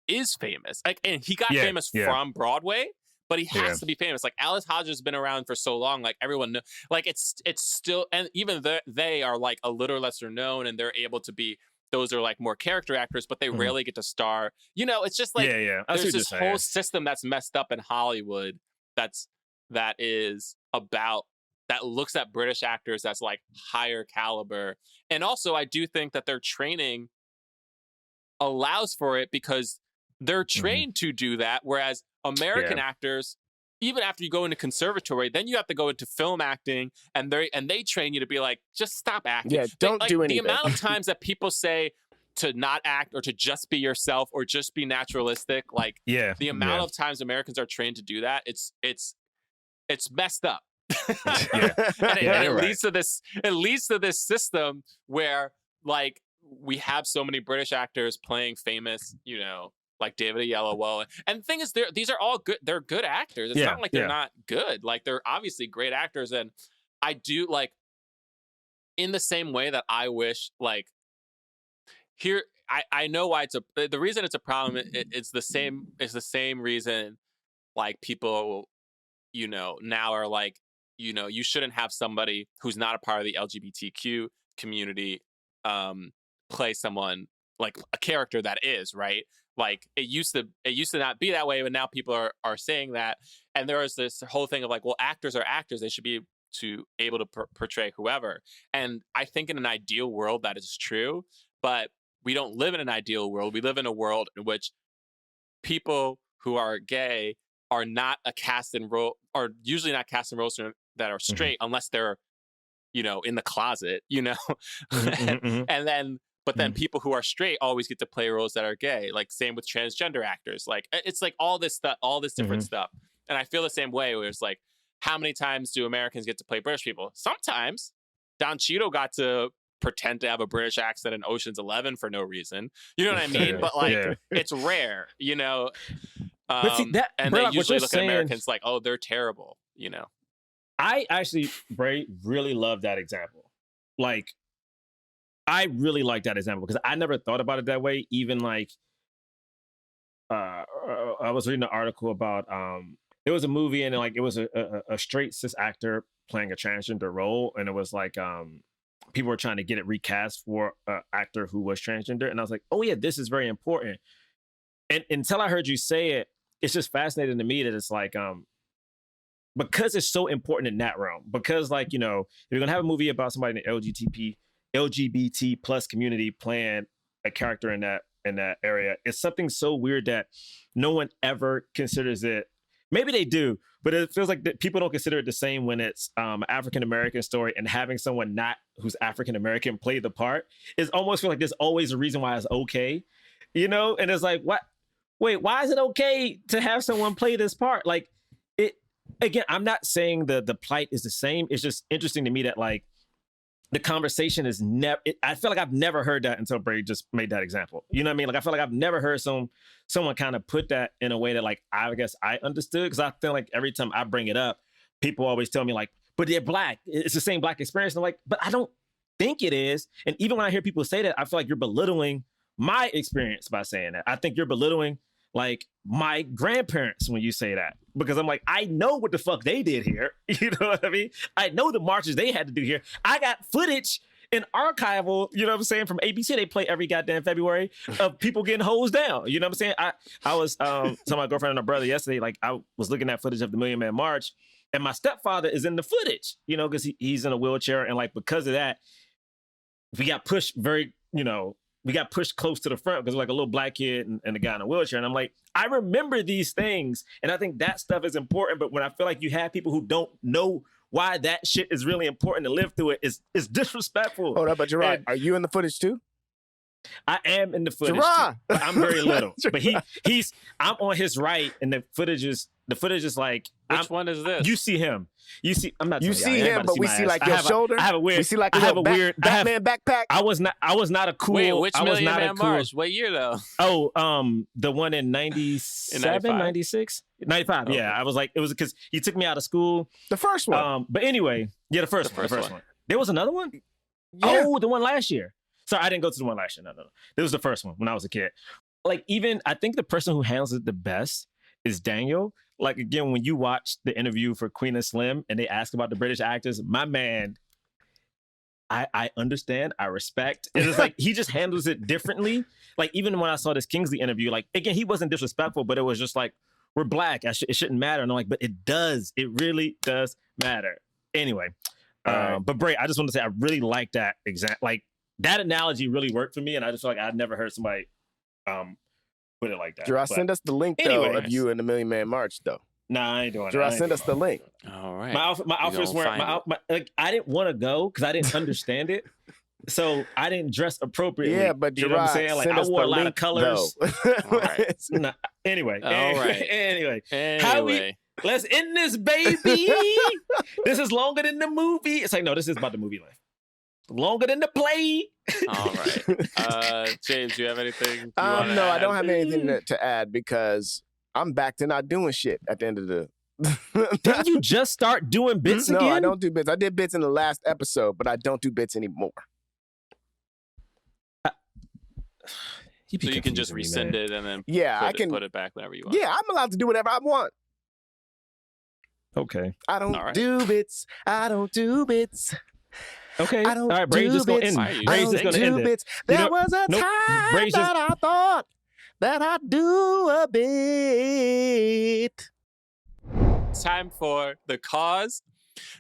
is famous, like, and he got famous from Broadway. But he has to be famous. Like Alice Hodge has been around for so long, like everyone knows. Like it's still, and even they are like a little lesser known, and they're able to be. Those are like more character actors, but they rarely get to star. You know, it's just like there's this whole system that's messed up in Hollywood. That looks at British actors as like higher caliber, and also I do think that their training allows for it because they're trained to do that, whereas American actors, even after you go into conservatory, then you have to go into film acting, and they train you to be like, just stop acting. Yeah, don't do anything. The amount of times that people say to not act or to just be yourself or just be naturalistic, like the amount of times Americans are trained to do that, it's messed up. And it leads to this. It leads to this system where like we have so many British actors playing famous, you know, like David Oyelowo. And the thing is, these are all good. They're good actors. It's not like they're not good. Like, they're obviously great actors. And I do, like, in the same way that I wish, like, here, I know why the reason it's a problem. It's the same reason, like, people, you know, now are like, you know, you shouldn't have somebody who's not a part of the LGBTQ community play someone like a character that is, right? Like, it used to not be that way, but now people are saying that. And there is this whole thing of like, well, actors are actors. They should be able to portray whoever. And I think in an ideal world that is true, but we don't live in an ideal world. We live in a world in which people who are gay are not a cast and role, or usually not cast and roles that are straight, unless they're, you know, in the closet, you know. And then, but then people who are straight always get to play roles that are gay. Like, same with transgender actors. Like, it's like all this stuff, all this different stuff. And I feel the same way, where it's like, how many times do Americans get to play British people? Sometimes. Don Cheadle got to pretend to have a British accent in Ocean's 11 for no reason. You know what I mean? But like, it's rare, you know. But see, that, and Braylock, they usually look at Americans like, oh, they're terrible, you know. I actually, Bray, really love that example. Like, I really like that example because I never thought about it that way. Even like, I was reading an article about, it was a movie and like, it was a straight cis actor playing a transgender role. And it was like, people were trying to get it recast for an actor who was transgender. And I was like, oh yeah, this is very important. And until I heard you say it, it's just fascinating to me that it's like, because it's so important in that realm, because like, you know, if you're going to have a movie about somebody in the LGBT plus community playing a character in that area, it's something so weird that no one ever considers it. Maybe they do, but it feels like that people don't consider it the same when it's African-American story, and having someone not who's African-American play the part is almost feel like there's always a reason why it's okay, you know? And it's like, what? Wait, why is it okay to have someone play this part? Like, it, again, I'm not saying the plight is the same. It's just interesting to me that like the conversation is never, I feel like I've never heard that until Bray just made that example. You know what I mean? Like, I feel like I've never heard someone kind of put that in a way that like, I guess I understood. Because I feel like every time I bring it up, people always tell me like, but they're black. It's the same black experience. And I'm like, but I don't think it is. And even when I hear people say that, I feel like you're belittling my experience by saying that. I think you're belittling like my grandparents when you say that, because I'm like, I know what the fuck they did here. You know what I mean? I know the marches they had to do here. I got footage in archival, you know what I'm saying, from ABC. They play every goddamn February of people getting hosed down. You know what I'm saying? I was telling my girlfriend and her brother yesterday, like I was looking at footage of the Million Man March, and my stepfather is in the footage, you know, because he's in a wheelchair. And like, because of that, we got pushed we got pushed close to the front because like a little black kid and a guy in a wheelchair. And I'm like, I remember these things. And I think that stuff is important. But when I feel like you have people who don't know why that shit is really important to live through it, it's disrespectful. Hold up, but Jerah, are you in the footage too? I am in the footage. Jerah! But I'm very little. But I'm on his right, and the footage is like, which one is this? You see him. You see, I'm not. You see him, but we see like your shoulder. I have a weird. We see like a little Batman backpack. I was not a cool. Wait, which Million Man March? What year though? Oh, the one in 97, 96, 95. Okay. Yeah, I was like, it was because he took me out of school. The first one. But anyway, yeah, the first one. There was another one. Yeah. Oh, the one last year. Sorry, I didn't go to the one last year. No. This was the first one when I was a kid. Like, even I think the person who handles it the best is Daniel. Like, again, when you watch the interview for Queen and Slim and they ask about the British actors, my man, I understand, I respect. And it's like, he just handles it differently. Like, even when I saw this Kingsley interview, like, again, he wasn't disrespectful, but it was just like, we're black. It shouldn't matter. And I'm like, but it does. It really does matter. Anyway, but Bray, I just want to say, I really like that like, that analogy really worked for me. And I just feel like I'd never heard somebody put it like that. Jerah, send us the link, though, of you in the Million Man March, though. Nah, I ain't doing Jerah, send us the link. All right. My outfits weren't, like, I didn't want to go because I didn't understand it. So I didn't dress appropriately. Yeah, but Jerah, you know what I'm saying? Like, I wore a lot of colors. All right. Nah, anyway. All right. Anyway. Let's end this, baby. This is longer than the movie. It's like, no, this is about the movie life. Longer than the play. All right. James, do you have anything? You wanna No, I add? don't have anything to add because I'm back to not doing shit at the end of the. Didn't you just start doing bits No, again? I don't do bits. I did bits in the last episode, but I don't do bits anymore. So you can just rescind it and then I can put it back whenever you want. Yeah, I'm allowed to do whatever I want. Okay. I don't All right. do bits. I don't do bits. Okay. I don't All right, Bray's do just gonna bits. end I it. don't Bray's just gonna do end it. bits. You There know- was a nope. time Bray's just- that I thought that I'd do a bit. It's time for The Cause.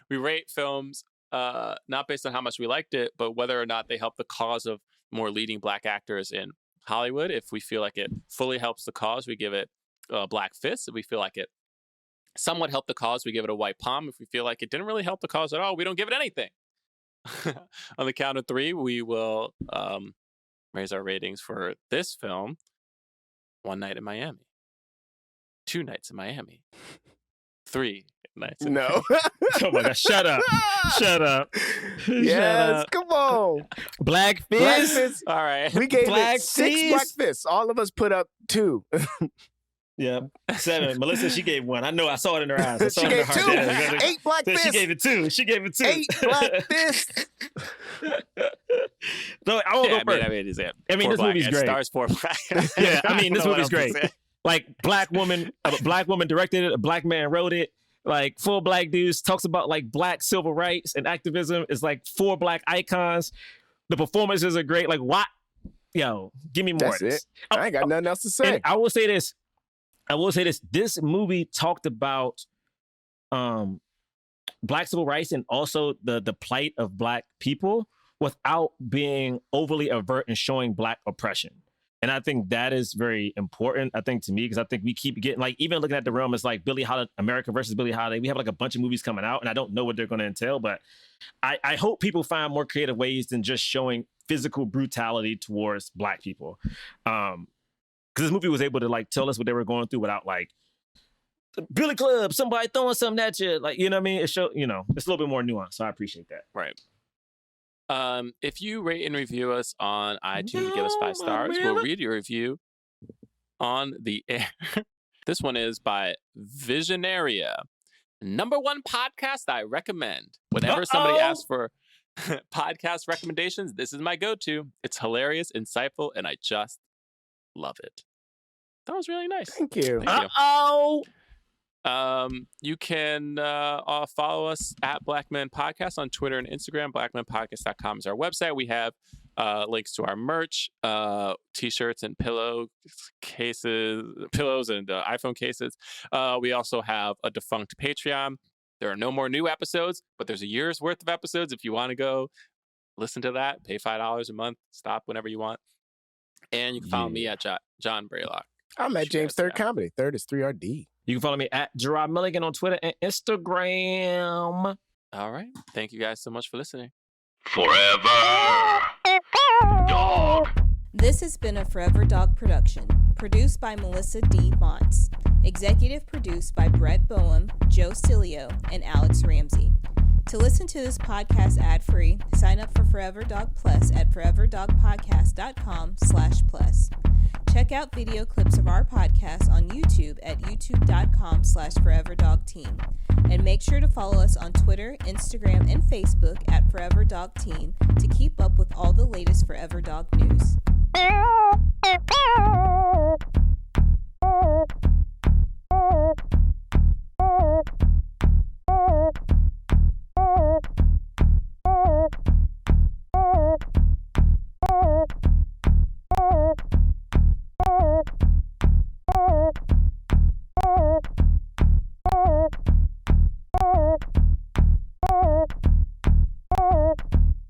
We rate films not based on how much we liked it, but whether or not they help the cause of more leading Black actors in Hollywood. If we feel like it fully helps the cause, we give it a black fist. If we feel like it somewhat helped the cause, we give it a white palm. If we feel like it didn't really help the cause at all, we don't give it anything. On the count of 3, we will raise our ratings for this film. 1 night in Miami. 2 nights in Miami. 3 nights in No. Oh my God! Shut up! Shut up! Yes, Shut up. come on. Black Black Fist. Fist. All right. We gave Black it 6 Fist. Black Fists. All of us put up 2. Yeah, 7. Melissa, she gave 1. I know. I saw it in her eyes. I saw She it in gave her 2. heart. Yeah, 8 Black She Fists. gave it 2. She gave it 2. 8 Black Fists. No, I won't go first. I mean, is it? I mean, this movie's It great. stars 4 black. Yeah, I mean, this don't know movie's what else to great. say. Like, a black woman directed it, a black man wrote it. Like, 4 black dudes, talks about like black civil rights and activism. It's like 4 black icons. The performances are great. Like, what? Yo, give me more That's of this. it. I ain't got nothing else to say. And I will say this. This movie talked about black civil rights and also the plight of black people without being overly overt and showing black oppression. And I think that is very important, I think, to me, because I think we keep getting, like, even looking at the realm, it's like Billie Holiday, America versus Billie Holiday. We have like a bunch of movies coming out, and I don't know what they're going to entail, but I hope people find more creative ways than just showing physical brutality towards black people. Because this movie was able to like tell us what they were going through without like Billy Club, somebody throwing something at you, like, you know what I mean? It show, you know, it's a little bit more nuanced, so I appreciate that. Right. If you rate and review us on iTunes, give us 5 stars. We'll read your review on the air. This one is by Visionaria. Number 1 podcast I recommend. Whenever somebody asks for podcast recommendations, this is my go-to. It's hilarious, insightful, and I just love it. That was really nice. Thank you. Thank you. You can follow us at Black Men Podcast on Twitter and Instagram. BlackmenPodcast.com is our website. We have links to our merch, t-shirts and pillows and iPhone cases. We also have a defunct Patreon. There are no more new episodes, but there's a year's worth of episodes. If you want to go listen to that, pay $5 a month. Stop whenever you want. And you can follow me at John Braylock. I'm at James Third Comedy. Third is 3RD. You can follow me at Jerah Milligan on Twitter and Instagram. All right. Thank you guys so much for listening. Forever Dog. This has been a Forever Dog production, produced by Melisa D. Monts, executive produced by Brett Boham, Joe Cilio, and Alex Ramsey. To listen to this podcast ad-free, sign up for Forever Dog Plus at foreverdogpodcast.com/plus. Check out video clips of our podcast on YouTube at youtube.com/foreverdogteam. And make sure to follow us on Twitter, Instagram, and Facebook at Forever Dog Team to keep up with all the latest Forever Dog news.